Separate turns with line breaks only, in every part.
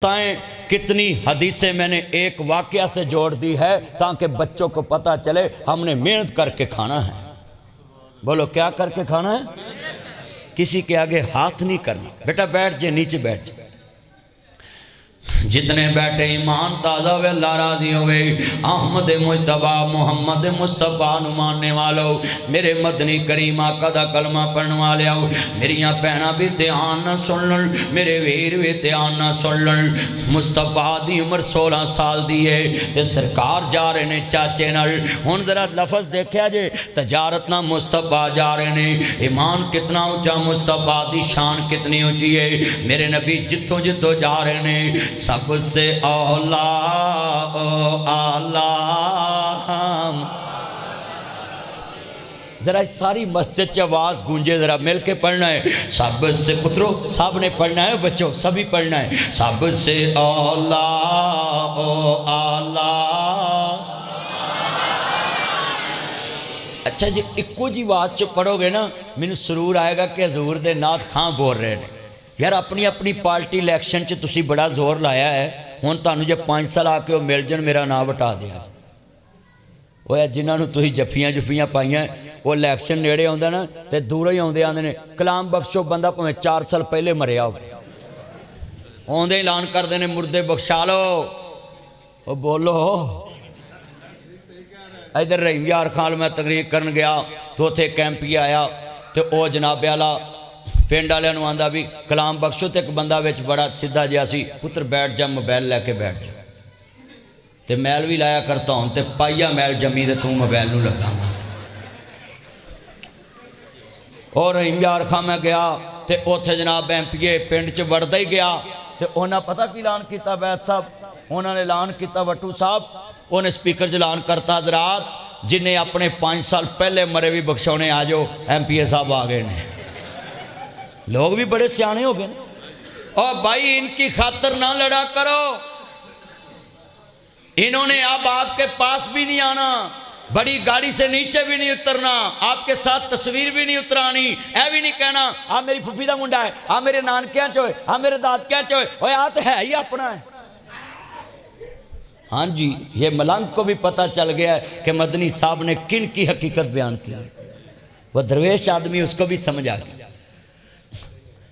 कितनी हदीसें मैंने एक वाकया से जोड़ दी है ताकि बच्चों को पता चले हमने मेहनत करके खाना है। बोलो क्या करके खाना है? किसी के आगे हाथ नहीं करना। बेटा बैठ जाए, नीचे बैठ जाए। जितने बैठे ईमान ताज़ा वे अल्लाह राजी होवे। अहमद मुजतबा मोहम्मद मुस्तफ़ा नु मानने वालों, मेरे मदनी करीम आका दा कलमा पढ़ने वाले आओ। मेरिया भैनां भी ध्यान ना सुन लन, मेरे वीर भी ध्यान ना सुन लन। मुस्तफ़ा दी उम्र 16 साल दी है ते सरकार जा रहे ने चाचे नाल। हुण जरा लफज देखिया जे, तजारत ना मुस्तफ़ा जा रहे ने। ईमान कितना ऊंचा, मुस्तफ़ा दी शान कितनी ऊंची है। मेरे नबी जिथों जिथों जा रहे ने सबसे औला आला। जरा सारी मस्जिद च आवाज गूंजे, जरा मिल के पढ़ना है। सबसे पुत्रो सब ने पढ़ना है, बच्चों सभी पढ़ना है। सबसे औला आला। अच्छा जी, इक्को जी आवाज च पढ़ोगे ना, मैनू सुरूर आएगा कि हजूर दे नाथ खां बोल रहे हैं। यार अपनी अपनी पार्टी इलैक्शन च तुसी बड़ा जोर लाया है। हुण तुहानू जे 5 साल आके वो मिल जाण, मेरा नाम वटा दिया। वो जिन्होंने तुसी जफियां जुफियां पाइया, वो इलैक्शन नेड़े आउंदा ना ते दूरों ही आउंदे आंदे ने कलाम बख्शो। बंदा भावें 4 साल पहले मरिया हो, आउंदे ऐलान करदे ने मुर्दे बख्शा लो। वो बोलो इधर रहीम यार खान मैं तकरीर करन गया तो उत्थे कैंपी आया तो वह जनाबे वाला पिंड वाले आंदा भी कलाम बख्शो। तो एक बंदा विच बड़ा सीधा जिहा सी, पुत्र बैठ जा, मोबाइल लैके बैठ जा। तो मैल भी लाया करता हूँ तो पाइया मैल जमी तो तू मोबाइल नूं लगा। और रहीम यार खां मैं गया तो उत्थे जनाब MP पिंड च वड़दा ही गया तो उन्हें पता की ऐलान किया बैद साहब, उन्होंने ऐलान किया वट्टू साहब, उन्हें स्पीकर च ऐलान करता हजरात जिन्हें अपने 5 साल पहले मरे भी बख्शौने आ जाओ, MPA साहब आ गए ने। लोग भी बड़े सियाने हो गए। और भाई इनकी खातर ना लड़ा करो, इन्होंने अब आपके पास भी नहीं आना, बड़ी गाड़ी से नीचे भी नहीं उतरना, आपके साथ तस्वीर भी नहीं उतरानी। ऐ भी नहीं कहना आ मेरी फुफी का मुंडा है, आ मेरे नानकिया चो है, आ मेरे दादकिया चो है, आ तो है ही अपना है। हाँ जी, ये मलंग को भी पता चल गया है कि मदनी साहब ने किन की हकीकत बयान की। वह दरवेश आदमी, उसको भी समझ आ गया।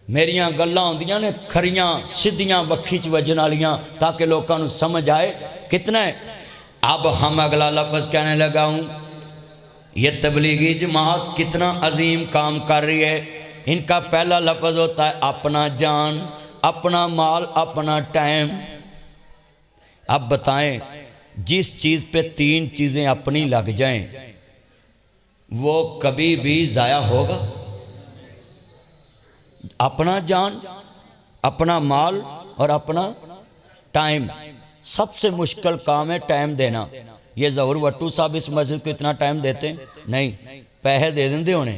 मेरिया गल्लां होंदियां ने खरियां सीधियां वक्खी च वजन वालियां, ताकि लोगों को समझ आए कितना है। अब हम अगला लफ्ज कहने लगा हूँ, ये तबलीगी जमात कितना अजीम काम कर रही है। इनका पहला लफ्ज होता है अपना जान, अपना माल, अपना टाइम। अब बताएं, जिस चीज़ पे 3 चीज़ें अपनी लग जाएं वो कभी भी ज़ाया होगा? अपना जान, अपना माल और अपना टाइम। सबसे मुश्किल काम है टाइम देना। ये ज़हूर वट्टू साहब इस मस्जिद को इतना टाइम देते नहीं, पैसे दे देंगे होने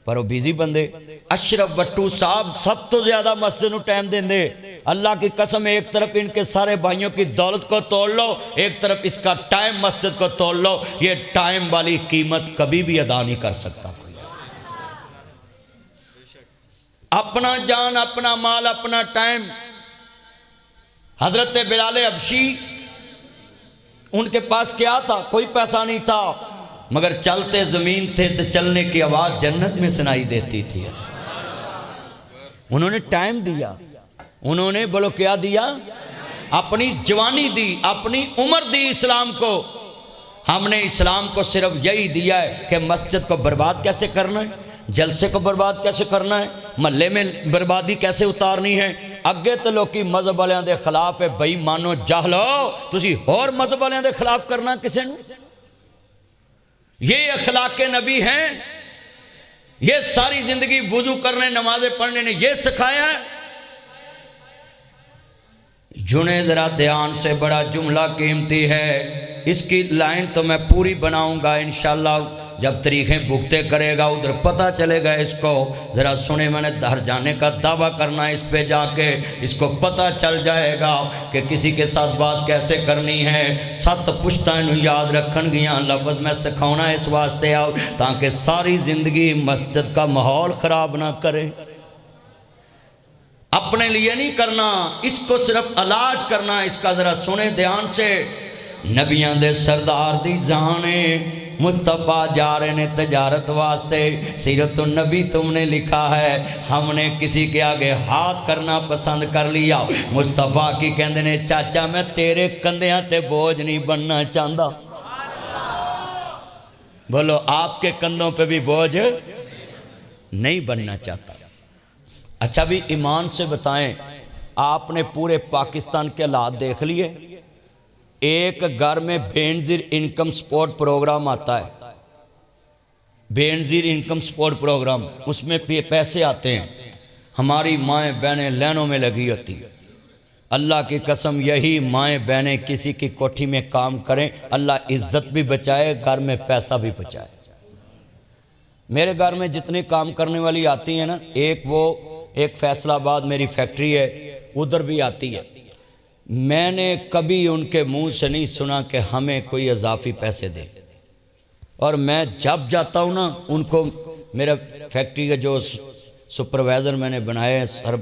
पर वो बिजी बंदे। अशरफ वट्टू साहब सब तो ज़्यादा मस्जिद को टाइम देंगे। अल्लाह की कसम, एक तरफ इनके सारे भाइयों की दौलत को तोड़ लो, एक तरफ इसका टाइम मस्जिद को तोड़ लो। ये टाइम वाली कीमत कभी भी अदा नहीं कर सकता। अपना जान, अपना माल, अपना टाइम। हजरत बिलाल हबशी, उनके पास क्या था? कोई पैसा नहीं था, मगर चलते जमीन थे तो चलने की आवाज जन्नत में सुनाई देती थी। उन्होंने टाइम दिया, उन्होंने बोलो क्या दिया? अपनी जवानी दी, अपनी उम्र दी इस्लाम को। हमने इस्लाम को सिर्फ यही दिया है कि मस्जिद को बर्बाद कैसे करना है, जलसे को बर्बाद कैसे करना है, महल्ले में बर्बादी कैसे उतारनी है। अगे तो लोग मजहब वालों के खिलाफ है, बई मानो जाहलो तुसी होर मजहब वालों के खिलाफ करना किसी ने। ये अखलाक के नबी हैं, ये सारी जिंदगी वुजू करने नमाजें पढ़ने ने ये सिखाया है। जुने जरा ध्यान से, बड़ा जुमला कीमती है। इसकी लाइन तो मैं पूरी बनाऊंगा इंशाल्लाह, जब तरीक़ें भुगते करेगा उधर पता चलेगा इसको। ज़रा सुने, मैंने घर जाने का दावा करना है इस पे जाके, इसको पता चल जाएगा कि किसी के साथ बात कैसे करनी है। 7 पुश्तां याद रखन गियां लफ्ज़ मैं सिखाना इस वास्ते आओ ताकि सारी ज़िंदगी मस्जिद का माहौल ख़राब ना करे। अपने लिए नहीं करना, इसको सिर्फ इलाज करना। इसका ज़रा सुने ध्यान से। नबियां दे सरदार दी जाने मुस्तफ़ा जा रहे ने तजारत वास्ते, सीरत नबी तुमने लिखा है, हमने किसी के आगे हाथ करना पसंद कर लिया। मुस्तफ़ा की कहते ने चाचा मैं तेरे कंधियां ते बोझ नहीं बनना चाहता। बोलो आपके कंधों पे भी बोझ नहीं बनना चाहता। अच्छा भी ईमान से बताएं, आपने पूरे पाकिस्तान के हालात देख लिए। एक घर में बेनज़ीर इनकम सपोर्ट प्रोग्राम आता है, बेनज़ीर इनकम सपोर्ट प्रोग्राम, उसमें पैसे आते हैं। हमारी माएँ बहनें लाइनों में लगी होती हैं। अल्लाह की कसम यही माएँ बहनें किसी की कोठी में काम करें, अल्लाह इज़्ज़त भी बचाए, घर में पैसा भी बचाए। मेरे घर में जितने काम करने वाली आती हैं ना, एक फैसलाबाद मेरी फैक्ट्री है, उधर भी आती है। मैंने कभी उनके मुंह से नहीं सुना कि हमें कोई इजाफी पैसे दे। और मैं जब जाता हूँ ना, उनको मेरा फैक्ट्री का जो सुपरवाइज़र मैंने बनाया है सर,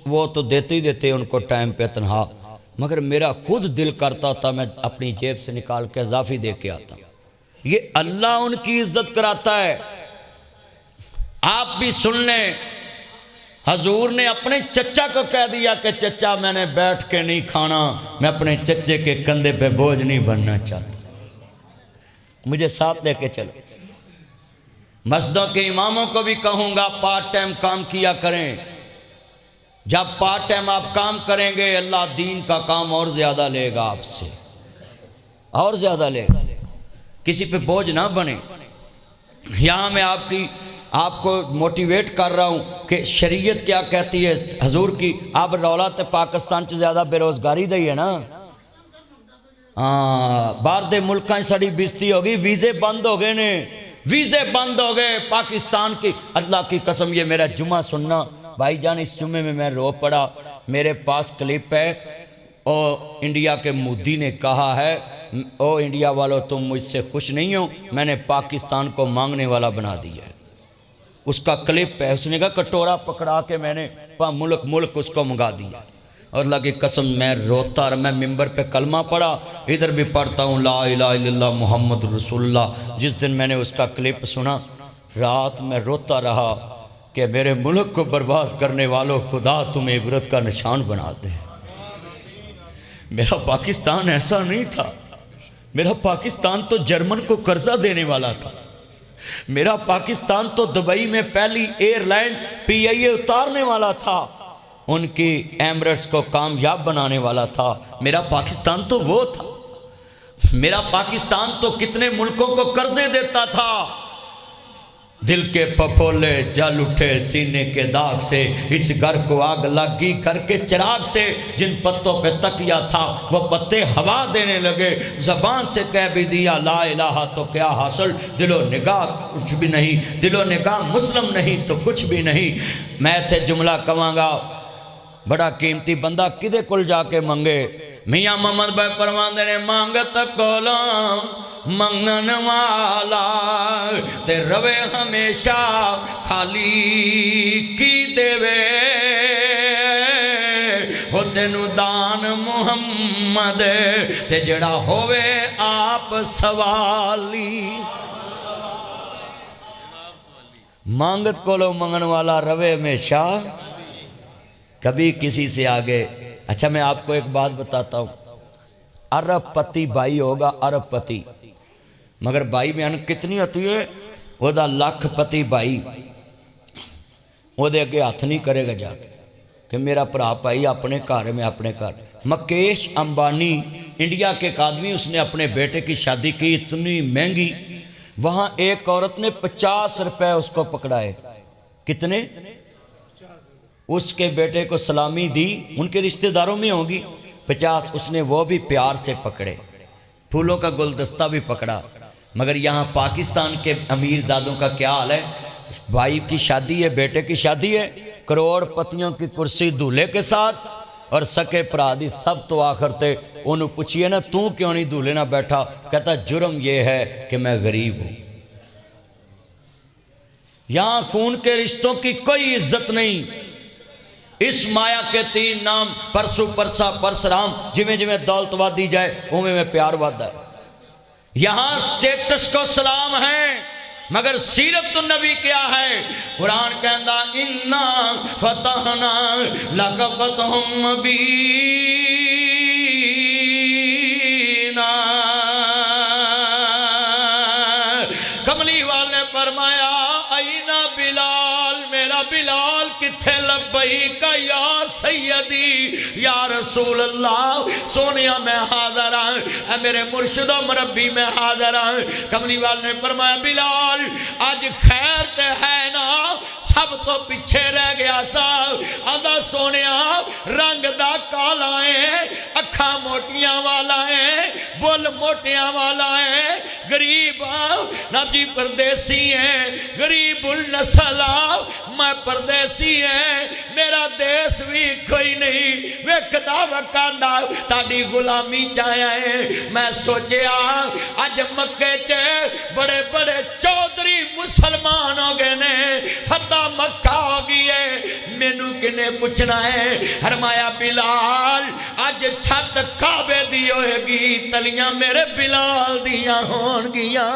वो तो देते ही देते उनको टाइम पे तनख्वाह, मगर मेरा खुद दिल करता था मैं अपनी जेब से निकाल के इजाफी दे के आता। ये अल्लाह उनकी इज्जत कराता है। आप भी सुन लें, हजूर ने अपने चचा को कह दिया कि चचा मैंने बैठ के नहीं खाना, मैं अपने चचे के कंधे पे बोझ नहीं बनना चाहता, मुझे साथ लेके चलो। मस्जिदों के इमामों को भी कहूँगा पार्ट टाइम काम किया करें। जब पार्ट टाइम आप काम करेंगे, अल्लाह दीन का काम और ज़्यादा लेगा आपसे, और ज़्यादा लेगा। किसी पे बोझ ना बने। यहाँ मैं आपको मोटिवेट कर रहा हूँ कि शरीयत क्या कहती है हजूर की। अब रौला तो पाकिस्तान च ज़्यादा बेरोज़गारी दी है ना। हाँ, बाहर दे मुल्कां साड़ी बेइज्जती हो गई, वीज़े बंद हो गए ने, वीज़े बंद हो गए पाकिस्तान की। अल्लाह की कसम, ये मेरा जुमा सुनना भाईजान, इस जुम्मे में मैं रो पड़ा। मेरे पास क्लिप है, और इंडिया के मोदी ने कहा है, ओ इंडिया वालों तुम मुझसे खुश नहीं हो, मैंने पाकिस्तान को मांगने वाला बना दिया है। उसका क्लिप है, उसने कहा कटोरा पकड़ा के मैंने मुल्क मुल्क उसको मंगा दिया। और अल्लाह की कसम मैं रोता रहा। मैं मिंबर पे कलमा पढ़ा, इधर भी पढ़ता हूँ ला इलाहा इल्लल्लाह मुहम्मद रसूलुल्लाह। जिस दिन मैंने उसका क्लिप सुना, रात में रोता रहा कि मेरे मुल्क को बर्बाद करने वालों, खुदा तुम्हें इबरत का निशान बना दे। मेरा पाकिस्तान ऐसा नहीं था। मेरा पाकिस्तान तो जर्मन को कर्जा देने वाला था। मेरा पाकिस्तान तो दुबई में पहली एयरलाइन PIA उतारने वाला था, उनकी एमरेट्स को कामयाब बनाने वाला था। मेरा पाकिस्तान तो वो था। मेरा पाकिस्तान तो कितने मुल्कों को कर्जे देता था। दिल के पपोले जल उठे सीने के दाग से, इस घर को आग लगी घर के चिराग से। जिन पत्तों पे तकिया था वो पत्ते हवा देने लगे। ज़बान से कह भी दिया ला इलाहा तो क्या हासिल, दिलो निगाह कुछ भी नहीं, दिलो निगाह मुस्लिम नहीं तो कुछ भी नहीं। मैं थे जुमला कवांगा, बड़ा कीमती बंदा किदे कोल जाके मंगे। मियाँ मोहम्मद भाई परमांदे ने मांगत कोला मंगन वाला ते रवे हमेशा खाली की देवे हो तेनू दान मुहम्मद ते जड़ा होवे आप सवाली। मांगत कोलो मंगन वाला रवे हमेशा, कभी किसी से आगे। अच्छा मैं आपको एक बात बताता हूँ, अरबपति भाई होगा, अरबपति, मगर भाई बहन कितनी होती है, वह लखपति भाई वो अगे हथ नहीं करेगा जाके कि मेरा भरा भाई अपने घर में अपने घर। मुकेश अंबानी इंडिया के एक आदमी, उसने अपने बेटे की शादी की, इतनी महंगी, वहाँ एक औरत ने 50 रुपए उसको पकड़ाए। कितने? उसके बेटे को सलामी दी, उनके रिश्तेदारों में होगी 50, उसने वो भी प्यार से पकड़े, फूलों का गुलदस्ता भी पकड़ा। मगर यहाँ पाकिस्तान के अमीर ज़ादों का क्या हाल है, भाई की शादी है, बेटे की शादी है, करोड़पतियों की कुर्सी दूल्हे के साथ और सके भरा दी सब तो आखिर ते उन्होंने पूछिए ना तू क्यों नहीं दूल्हे ना बैठा, कहता जुर्म ये है कि मैं गरीब हूँ। यहाँ खून के रिश्तों की कोई इज्जत नहीं। इस माया के 3 नाम परसु परसा परसराम। जिमें जिमें दौलत वादी जाए उमें में प्यार वादा है। यहाँ स्टेटस को सलाम है मगर सीरत नबी क्या है? कुरान कहता इन्ना फतहना लक फतहुम मुबीना। कमली वाले ने फरमाया आईना बिलाल, मेरा बिलाल किथे? लब्बई का या सैयदी या रसूल अल्लाह। सोनिया मैं हाज़र हाँ, मेरे मुर्शिद मुरब्बी में हाज़र हाँ। कमली वाले ने फरमाया बिलाल आज खैर ते है ना, सब तो पीछे रह गया सा। आंदा सोनिया रंग दा काला है, अखा मोटियां वाला है, बुल मोटियां वाला है, गरीब नबी परदेसी है, गरीबुल नस्ल मैं परदेसी है, मेरा देश भी कोई नहीं वेखदा वकांदा ताड़ी गुलामी चाया है। मैं सोचा अज मक्के च बड़े बड़े चौधरी मुसलमान हो गए ने, फतेह मक्का हो गई है, मैनू किने पूछना है? फरमाया बिलाल अज छत काबे दी होएगी, तलियां मेरे बिलाल दियां होणगियां।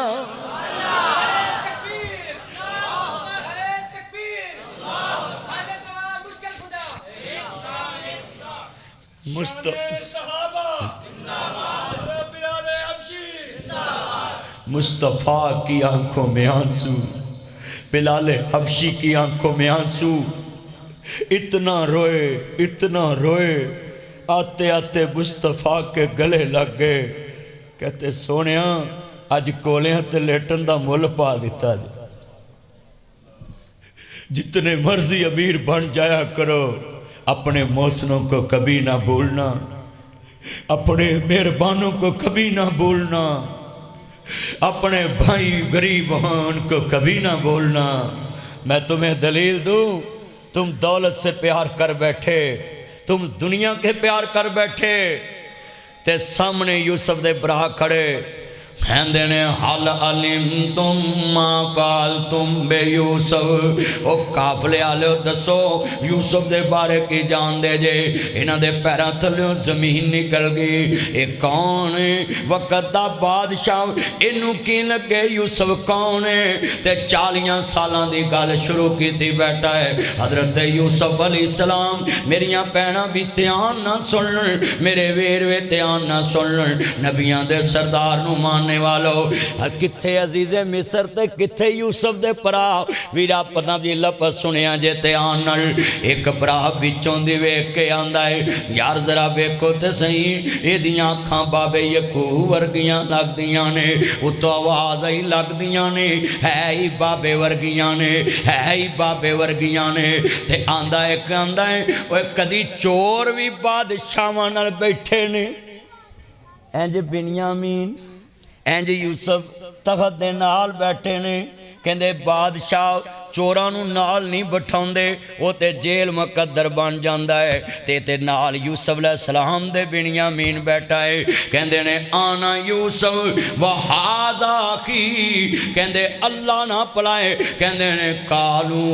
मुस्तफ़ा की आंखों में आंसू, बिलाले हबशी की आंखों में आंसू। इतना रोए इतना रोए, आते आते मुस्तफ़ा के गले लग गए। कहते सोनिया अज कोलियां ते लेटन दा मुल पा दिता जी। जितने मर्जी अमीर बन जाया करो, अपने मोहसिनों को कभी ना भूलना, अपने मेहरबानों को कभी ना भूलना, अपने भाई गरीब बहन को कभी ना भूलना। मैं तुम्हें दलील दूं, तुम दौलत से प्यार कर बैठे, तुम दुनिया के प्यार कर बैठे, ते सामने यूसुफ दे भरा खड़े कहते ने हल अलिम तुम मां फाल तुम बे यूसुफ। ओ काफले आलो दसो यूसुफ दे बारे की जान दे जे? इन्हां दे पैरां थल्लों जमीन निकल गई। ये कौन वक्त दा बादशाह, इनू की लगे यूसुफ कौन है? ते 40 सालां दी गल शुरू कीती बैठा है हजरत यूसुफ अलैहिस्सलाम। मेरियां भैणां भी ध्यान ना सुन, मेरे वेरवे ध्यान ना सुन, नबियां दे सरदार नू मान वालो किथे अजीजे मिस्र ते किथे यूसुफ दे भरा। वीरा पता भी लफज सुनिया जे ध्यान नाल, एक भरा विचों दी वेख के आंदा है यार जरा वेखो ते सही, एदियां अखां बाबे यकूब वर्गियां लगदियां ने, उत्तों आवाज ही लगदियां ने, है ही बाबे वर्गियां ने, है ही बाबे वर्गियां ने। ते आंदा है ओए कदी चोर भी बादशाहां नाल बैठे ने, इंज बिन्यामीन इंज यूसुफ तखत दे नाल बैठे ने। कहंदे बादशाह चोरां नूं नाल नहीं बिठाउंदे, वो ते जेल मुकद्दर बन जांदा है। ते नाल यूसुफ अलैहिस्सलाम दे बिन्यामीन बैठा है। कहंदे ने आना यूसुफ वहाज़ा अखी, कहंदे अल्लाह ना पलाए। कहंदे ने कालू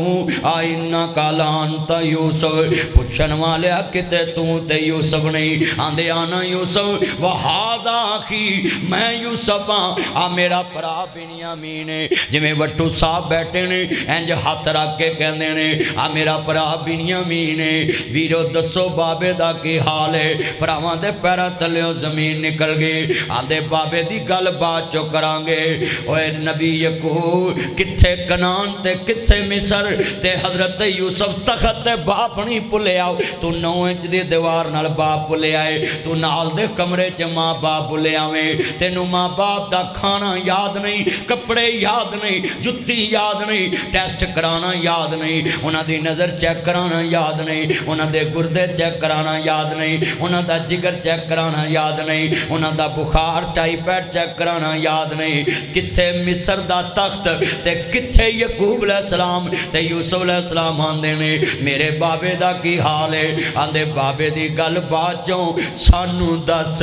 आइना कालान ता यूसुफ, पुछन वाले किते तू ते यूसुफ नहीं? आंदे आना यूसुफ वहाज़ा अखी, मैं यूसुफ आ मेरा भरा बिन्यामीन है। जिवें वट्टू साहब बैठे ने इंज हाथ रख के कहते ने आ मेरा भरा बिन्यामीन है। वीरो दसो बाबे दा की हाल है? भरावां दे पैरां थल्लों जमीन निकल गई। आंदे बाबे दी गल बाद चो करांगे। ओए नबी यकूब किथे कनान ते किथे मिस्र, ते हजरत यूसुफ तखत ते बाप नहीं भुलिया। तू 9 इंच दी दीवार नाल बाप भुलिया है, तू नाल दे कमरे च माँ बाप भुलिया वे। तेनू माँ बाप दा खाना याद नहीं, कपड़े याद नहीं, जुत्ती याद नहीं, टेस्ट कराना याद नहीं, उन्होंने नज़र चेक कराना याद नहीं, उन्होंने गुर्दे चेक कराना याद नहीं, उन्होंने जिगर चेक कराना याद नहीं, उन्होंने बुखार टाइफाइड चेक कराना याद नहीं। किथे मिस्र दा तख्त ते किथे यकूब अलैहिस्सलाम ते यूसुफ अलैहिस्सलाम आंदे ने मेरे बाबे दा की हाल है? आंदे बाबे दी गल बाद चों सानू दस,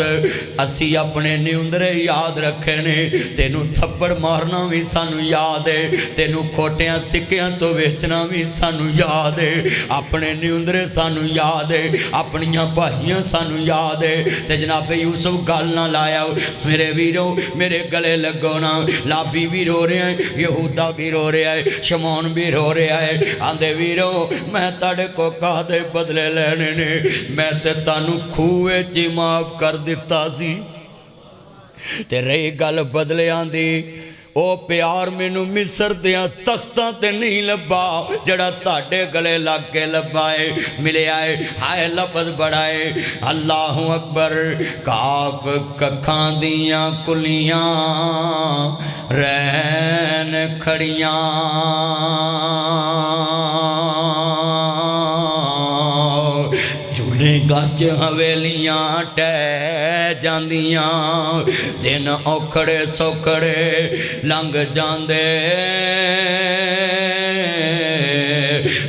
असी अपने न्यूंदरे याद रखे ने, तेनू थप्पड़ मारना भी सानू याद है, तेनू खोटियां निक्कियां तो वेचना भी सानू याद है, अपने न्यूंदरे सानू याद है, अपनियां भाजियां सानू याद है। ते जनाब यूसुफ गल ना लाया, मेरे वीरो मेरे गले लगो ना। लाभी भी रो रहा है, यहूदा भी रो रहा है, शमौन भी रो रहा है। आंदे वीरो मैं ताड़े को कादे बदले लेने ने, मैं ते तानू खूहे च माफ कर दिता सी। ते रही गल बदलियां दी, ओ प्यार मैनू मिस्र दियां तख्तां ते नहीं लब्बा, जड़ा ताड़े गले लग के लब्बा है, मिलिया है। हाय लफज बड़ा है, अल्लाहु अकबर। काफ कखां दियां कुलियां रैन खड़ियां, गज हवेलियां टह जांदियां, दिन औखड़े सौखड़े लंघ जांदे।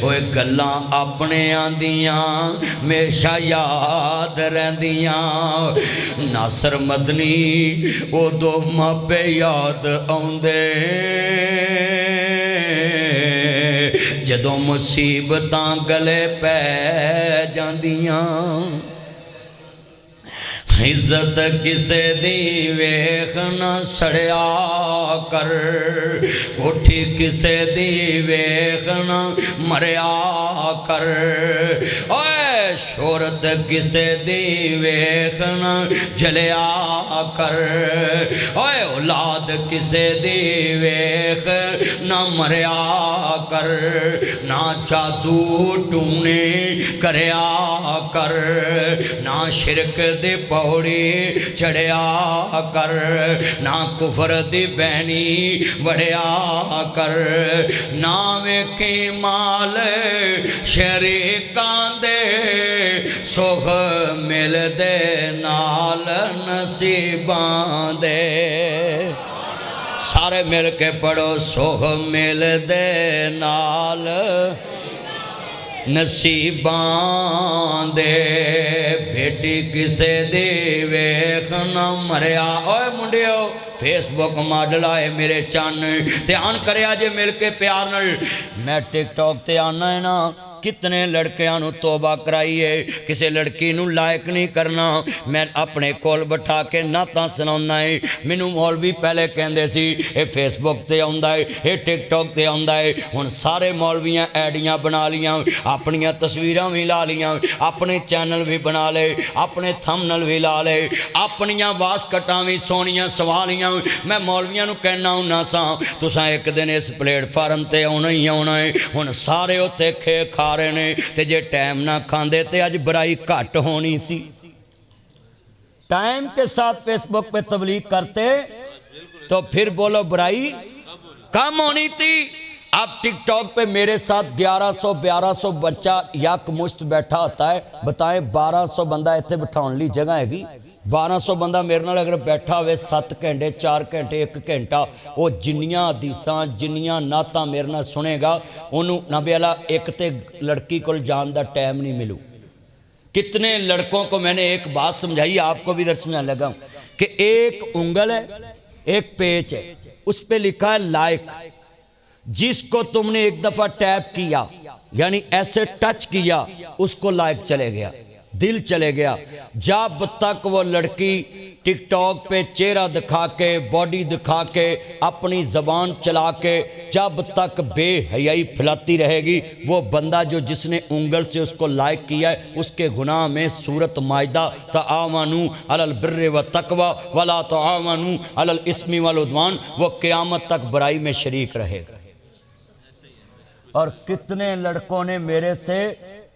ओए गल्लां अपने आंदियां हमेशा याद रहिंदियां। नासर मदनी उदो मापे याद आउंदे, जदों मुसीबतां गले पै जांदियां। इज्जत किसे दी वेख न सड़िया कर, कोठी किसे दी वेख न मरिया कर। ओए शोहरत किसे दी वेख न जलिया कर। ओए औलाद किसे दी वेख न मरिया कर। ना जादू टूने करया कर, ना शिरक दे पौड़ी चढ़िया कर, ना कुफर दी बैनी वड़िया कर। ना वेखी माल शरीकां दे, सुख मिलदे नाल नसीबां दे। सारे मिल के पढ़ो, सुख मिलदे नाल नसीबां दे। बेटी किसे दी वेख न मरिया। ओए मुंडियो फेसबुक मॉडल आए मेरे चन, ध्यान करया जे मिल के प्यार नाल। मैं टिकटॉक ते आना है ना, कितने लड़कियां नू तोबा कराई है, किसी लड़की नू लायक नहीं करना। मैं अपने कोल बिठा के नातां सुनाउंदा है। मैनू मौलवी पहले कहंदे सी ये फेसबुक ते आउंदा है, ये टिकटॉक ते आउंदा है। हुण सारे मौलवियां ऐडियां बना लियां, अपनियां तस्वीरां भी ला लियां, अपने चैनल भी बना ले, अपने थंबनेल भी ला ले, अपनियां वासकटां भी सोहणियां सवा लियां। मैं मौलवियां नू कहना हुन्ना सा, तुसां एक दिन इस प्लेटफार्म ते आउणा ही आउणा है। हुण सारे उत्थे खे खा रहे ने, ते जे टाइम ना खांदे ते अज बुराई घट होनी सी। टाइम के साथ फेसबुक पे तबलीग करते तो फिर बोलो बुराई कम होनी थी। अब टिकटॉक पे मेरे साथ 1100-1200 बच्चा यक मुश्त बैठा होता है। बताएं 1200 बंदा इतने बिठाने ली जगह हैगी। 1200 बंदा मेरे नाल अगर बैठा हुए 7 घंटे 4 घंटे 1 घंटा, वो जिन्नियां हदीसां जिन्नियां नातां मेरे नाल सुनेगा, उन्होंने नबी अला एक ते लड़की को जान दा टाइम नहीं मिलू। कितने लड़कों को मैंने एक बात समझाई, आपको भी इधर समझाने लगा कि एक उंगल है, एक पेच है, उस पर लिखा है लाइक। जिसको तुमने एक दफा टैप किया यानी ऐसे टच किया, उसको लाइक चले गया, दिल चले गया। जब तक वो लड़की टिकटॉक पे चेहरा दिखा के, बॉडी दिखा के, अपनी ज़बान चला के जब तक बेहयाई फैलाती रहेगी, वो बंदा जो जिसने उंगल से उसको लाइक किया है, उसके गुनाह में सूरत मायदा तआवनु अलल बिर्रि व तक़वा वला तआवनु अलल इस्मि वल उद्वान, वो क़यामत तक बुराई में शरीक रहेगा। और कितने लड़कों ने मेरे से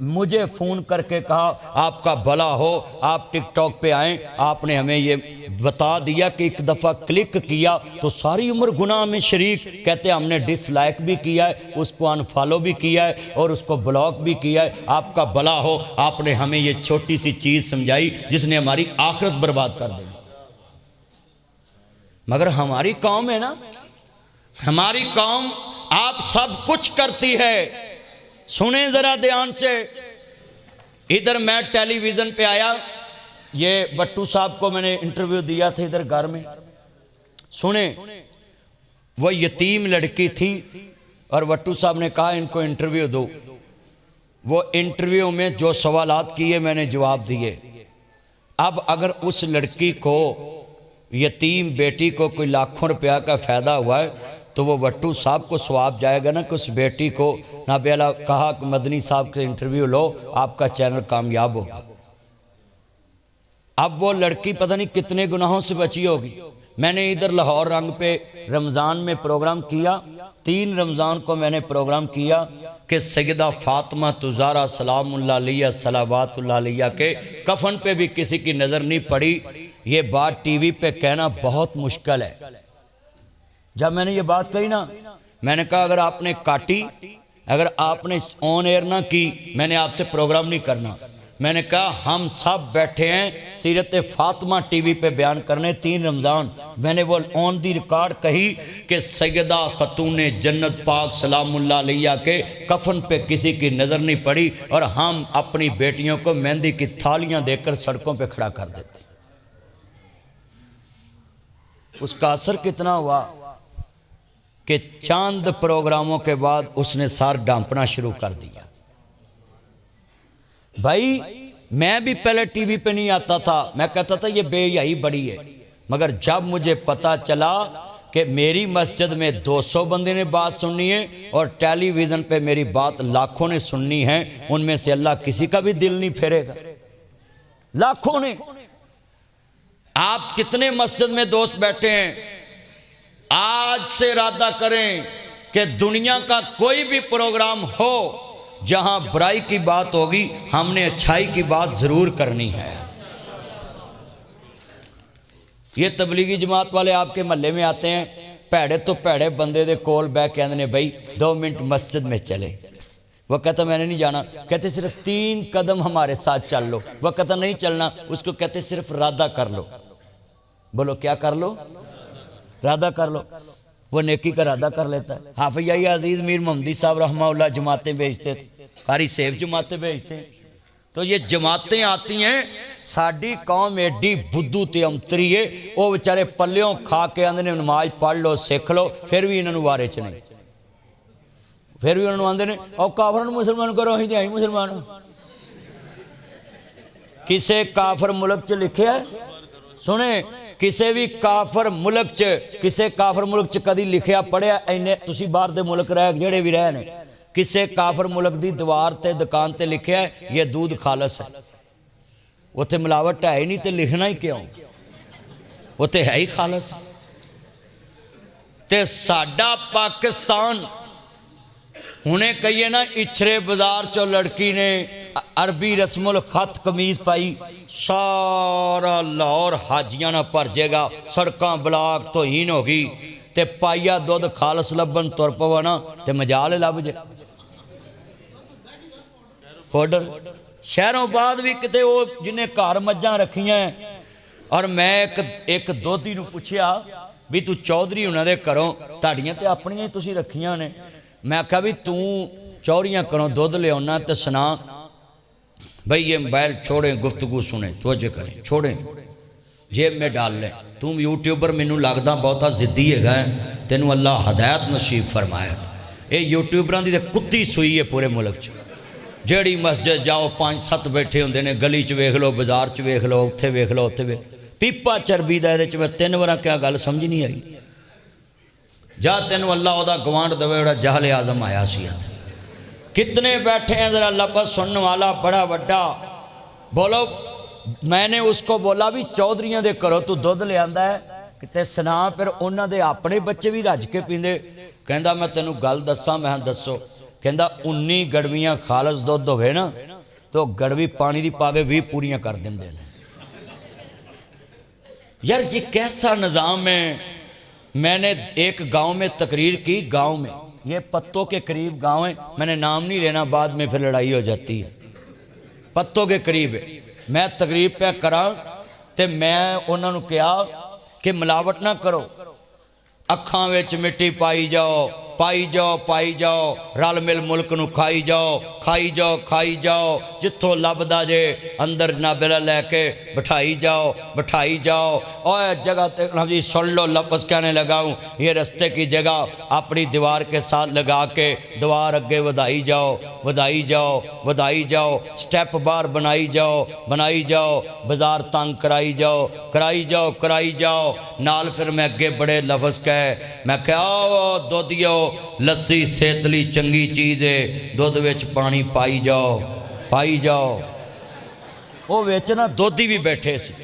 मुझे फ़ोन करके कहा आपका भला हो, आप टिकटॉक पे आएँ, आपने हमें ये बता दिया कि एक दफ़ा क्लिक किया तो सारी उम्र गुनाह में शरीक। कहते हमने डिसलाइक भी किया है, उसको अनफॉलो भी किया है और उसको ब्लॉक भी किया है। आपका भला हो, आपने हमें ये छोटी सी चीज़ समझाई जिसने हमारी आखिरत बर्बाद कर दी। मगर हमारी कौम है ना, हमारी कौम आप सब कुछ करती है। सुने जरा ध्यान से, इधर मैं टेलीविज़न पे आया, ये बट्टू साहब को मैंने इंटरव्यू दिया था इधर घर में। सुने, वो यतीम लड़की थी, और वट्टू साहब ने कहा इनको इंटरव्यू दो। वो इंटरव्यू में जो सवालात किए मैंने जवाब दिए। अब अगर उस लड़की को, यतीम बेटी को कोई लाखों रुपया का फ़ायदा हुआ है तो वो वट्टू साहब को सवाब जाएगा ना कि उस बेटी को ना बेला कहा कि मदनी साहब से इंटरव्यू लो, आपका चैनल कामयाब होगा। अब वो लड़की पता नहीं कितने गुनाहों से बची होगी। मैंने इधर लाहौर रंग पे रमज़ान में प्रोग्राम किया, 3 रमज़ान को मैंने प्रोग्राम किया कि सैयदा फातिमा तुज़ारा सलामुल्लाह अलैहा सलावातुल्लाह अलैहा के कफन पे भी किसी की नज़र नहीं पड़ी। ये बात टीवी पे कहना बहुत मुश्किल है। जब मैंने ये बात कही ना, मैंने कहा अगर आपने काटी, अगर आपने ऑन एयर ना की, मैंने आपसे प्रोग्राम नहीं करना। मैंने कहा हम सब बैठे हैं सीरत फातिमा टीवी पे बयान करने 3 रमज़ान। मैंने वो ऑन दी रिकॉर्ड कही कि सैयदा खतून जन्नत पाक सलामुल्लाह अलैहा के कफन पे किसी की नज़र नहीं पड़ी और हम अपनी बेटियों को मेहंदी की थालियां देकर सड़कों पे खड़ा कर देते। उसका असर कितना हुआ कि चंद प्रोग्रामों के बाद उसने सार डांपना शुरू कर दिया। भाई मैं भी पहले टीवी पे नहीं आता था, मैं कहता था ये बेहयाई बड़ी है, मगर जब मुझे पता चला कि मेरी मस्जिद में 200 बंदे ने बात सुननी है और टेलीविज़न पे मेरी बात लाखों ने सुननी है, उनमें से अल्लाह किसी का भी दिल नहीं फेरेगा। लाखों ने। आप कितने मस्जिद में दोस्त बैठे हैं, आज से इरादा करें कि दुनिया का कोई भी प्रोग्राम हो जहां बुराई की बात होगी, हमने अच्छाई की बात जरूर करनी है। ये तबलीगी जमात वाले आपके महल्ले में आते हैं, भैड़े तो भैड़े बंदे दे कोल बह के कहते हैं भाई 2 मिनट मस्जिद में चले। वह कहता मैंने नहीं जाना, कहते सिर्फ 3 कदम हमारे साथ चल लो। वह कहता नहीं चलना, उसको कहते सिर्फ इरादा कर लो। बोलो क्या कर लो? इरादा कर लो। वो नेकी का इरादा कर लेता है। हाफिज अजीज़ मीर मोहम्मदी साहब रहमतुल्लाह जमातें भेजते थे, कारी सेब जमातें भेजते हैं। तो ये जमातें आती हैं, साड़ी कौम एडी बुद्धू ते अंतरी है, वो बेचारे पल्लियों खा के आंदे ने नमाज पढ़ लो सिख लो, फिर भी इन्होंने वारे च नहीं। फिर भी उन्होंने आंदे ने और काफर मुसलमान करो, अं तो मुसलमान। किसे काफर मुल्क च लिखे सुने, किसी भी काफर मुल्क च, किसी काफर मुल्क च कदी लिखिया पढ़िया इन्ने तुसी बाहर दे मुल्क रह जेड़े भी रहे ने, किसी काफर मुल्क दी दीवार ते दुकान ते लिखिया ये दूध खालस है। उत्थे मिलावट है ही नहीं तो लिखना ही क्यों, उत्थे है ही खालस। ते साडा पाकिस्तान हुणे कहिए ना, इछरे बाजार चो लड़की ने अरबी रस्मुल खत कमीज पाई, सारा लाहौर हाजियां ना भर जाएगा, सड़कां ब्लाक तो हीन हो गई, ते पाइया दुध खालस लभन तुर पवा ना ते मजाल लभ जाए। पाउडर शहरों बाद भी किते वो जिन्हें घर मज्जां रखियां, और मैं एक दोधी नूं पुछया भी तू चौधरी उन्हां दे घरों तुहाड़ियां ते अपनियां ही तुसीं रखियां ने, मैं आख्या भी तू चौरियां घरों दुध लियाना तो सुना भाई ये मोबाइल छोड़े, गुफ्तगू सुने, तवज्जो करें, छोड़े जेब में डाल ले। तू यूट्यूबर मैनू लगदा बहुता जिद्दी है, तेनू अल्लाह हदायत नसीब फरमाया। ये यूट्यूबरां दी कुत्ती सुई है पूरे मुल्क च। जेड़ी मस्जिद जाओ 5-7 बैठे होंदे ने, गली च वेख लो, बाजार च वेख लो, उत्थे वेख लो, उत्थे वेख पीपा चरबी दा। इहदे च मैं 3 बार क्या गल समझ नहीं आई। जा तेनू अल्लाह ओदा गवांड दवे जोड़ा जहल आजम आया सी। कितने बैठे हैं जरा लफ्ज़ सुनने वाला बड़ा वड्डा। बोलो मैंने उसको बोला भी चौधरियां दे घरों तू दुध ले आंदा है किते सुना, फिर उन्हां दे अपने बच्चे भी रज के पींदे। कहंदा मैं तेनू गल दस्सां, मैं दस्सो। कहंदा 19 गड़वियां खालस दुध होवे ना तो गड़वी पानी दी पा के 20 पूरियां कर देंदे ने। यार ये कैसा निज़ाम है। मैंने एक गांव में तकरीर की, गांव में ये पत्तों के करीब गांव है, मैंने नाम नहीं लेना बाद में फिर लड़ाई हो जाती है। पत्तों के करीब है, मैं तकरीर पे करा तो मैं उन्होंने कहा कि मिलावट ना करो, अखां विच मिट्टी पाई जाओ, पाई जाओ रल मिल मुल्क नूं खाई जाओ खाई जाओ जिथों लभदा जे अंदर नाबेला लैके बिठाई जाओ। और जगह ते जी सुन लो लफ्ज़ कहने लगा हूँ, ये रस्ते की जगह अपनी दीवार के साथ लगा के दीवार अगे वधाई जाओ, स्टेप बार बनाई जाओ, बाजार तंग कराई जाओ। नाल फिर मैं अगे बड़े लफ्ज़ कहे, मैं क्या दुधियो लस्सी सेहतली चंगी चीज़ है, दुध विच पानी पाई जाओ। वो विच ना दोधी भी बैठे सी,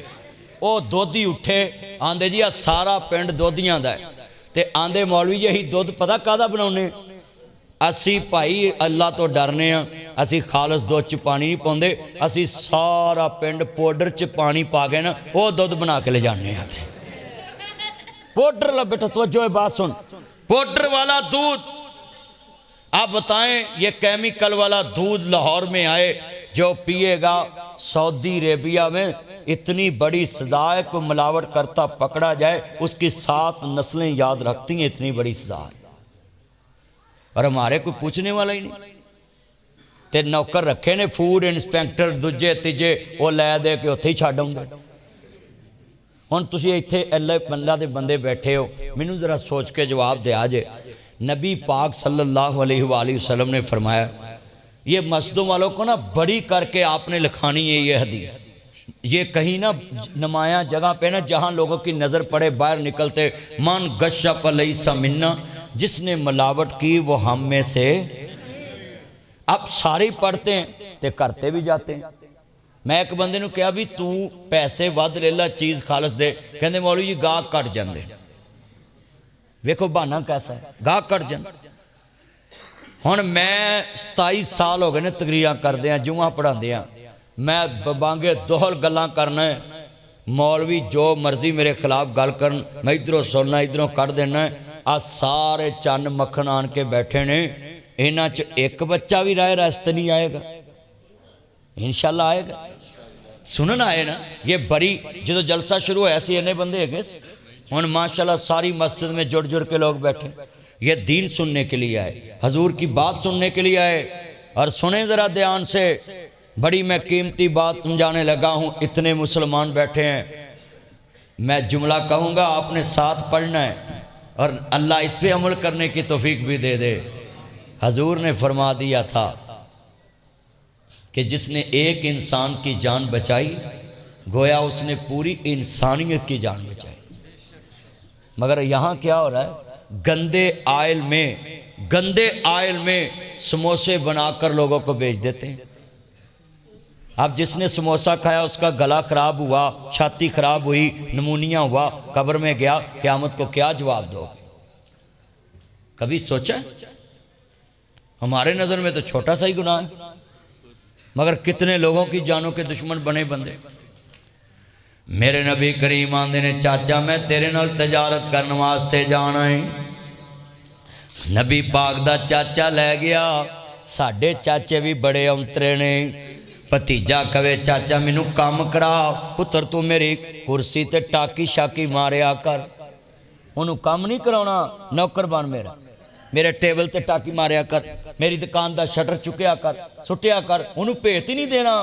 वो दोधी उठे आंदे जी आ सारा पिंड दोधियां दा है ते आंदे मौलवी जी अही दुध पता काहदा बनाउने, असी भाई अल्लाह तो डरने आ, असी खालस दुध च पानी नहीं पाउंदे, असी सारा पिंड पाउडर च पानी पा के ना वो दुध बना के ले जाने आ। पाउडर ला बेटा तवज्जो है बात सुन, पाउडर वाला दूध। आप बताएं ये केमिकल वाला दूध लाहौर में आए, जो पिएगा सऊदी अरेबिया में इतनी बड़ी सजा है, को मिलावट करता पकड़ा जाए उसकी 7 नस्लें याद रखती हैं, इतनी बड़ी सजा है। और हमारे कोई पूछने वाला ही नहीं। ते नौकर रखे ने फूड इंस्पैक्टर दूजे तीजे, वो लै दे के उत्थे ही छड्ड आउंदे। हुण तुसीं इत्थे अल्लाह दे बंदे बैठे हो, मैनू जरा सोच के जवाब दिया जे। नबी पाक सल्लल्लाहु अलैहि वसल्लम ने फरमाया, ये मस्जिदों वालों को ना बड़ी करके आपने लिखानी है ये हदीस, ये कहीं ना नुमाया जगह पे ना जहाँ लोगों की नज़र पड़े बाहर निकलते, मन गशा फलैसा मिन्ना, जिसने मिलावट की वो हम में से। अब सारे पढ़ते हैं तो करते भी जाते हैं। मैं एक बंदे नूं कहा भी तू पैसे वध ले ला चीज़ खालस दे, कहते मौलवी जी गाहक घट जाते। वेखो बहाना कैसा है, गाहक घट जाते। हुण मैं 27 साल हो गए ने तकरीरां करदे आ, जुमा पढ़ाते हैं, मैं बांगे दोहल गल्लां करना है, मौलवी जो मर्जी मेरे खिलाफ गल करन मैं इधरों सुनना इधरों कर देना। आ सारे चन्न मक्खन आन के बैठे ने, इन्हां च एक बच्चा भी राह रास्ते नहीं आएगा, इंशाल्लाह आएगा। सुनन आए ना, ये बड़ी जो जलसा शुरू होया सी इन्ने बंदे है, हुण माशाल्लाह सारी मस्जिद में जुड़ जुड़ के लोग बैठे, ये दीन सुनने के लिए आए, हजूर की बात सुनने के लिए आए। और सुने ज़रा ध्यान से, बड़ी मैं कीमती बात समझाने लगा हूँ, इतने मुसलमान बैठे हैं। मैं जुमला कहूँगा, आपने साथ पढ़ना है और अल्लाह इस पे अमल करने की तौफीक भी दे दे। हजूर ने फरमा दिया था कि जिसने एक इंसान की जान बचाई, गोया उसने पूरी इंसानियत की जान बचाई। मगर यहाँ क्या हो रहा है, गंदे आयल में समोसे बनाकर लोगों को बेच देते हैं। अब जिसने समोसा खाया उसका गला खराब हुआ, छाती खराब हुई, नमूनिया हुआ, कब्र में गया, क़यामत को क्या जवाब दो? कभी सोचा? हमारे नज़र में तो छोटा सा ही गुनाह है, मगर कितने लोगों की जानों के दुश्मन बने बंदे। मेरे नबी करीम आंदे ने, चाचा मैं तेरे नाल तजारत करने वास्ते जाना है। नबी पाक दा चाचा लै गया। साडे चाचे भी बड़े औंतरे ने। भतीजा कवे चाचा मैनू काम करा, पुत्र तू मेरी कुर्सी ते टाकी शाकी मारिया कर। उन्होंने काम नहीं कराना, नौकर बन मेरा, मेरे टेबल ते टाकी मारिया कर, मेरी दुकान का शटर चुकया कर, सुटिया कर। उन्होंने भेत ही नहीं देना,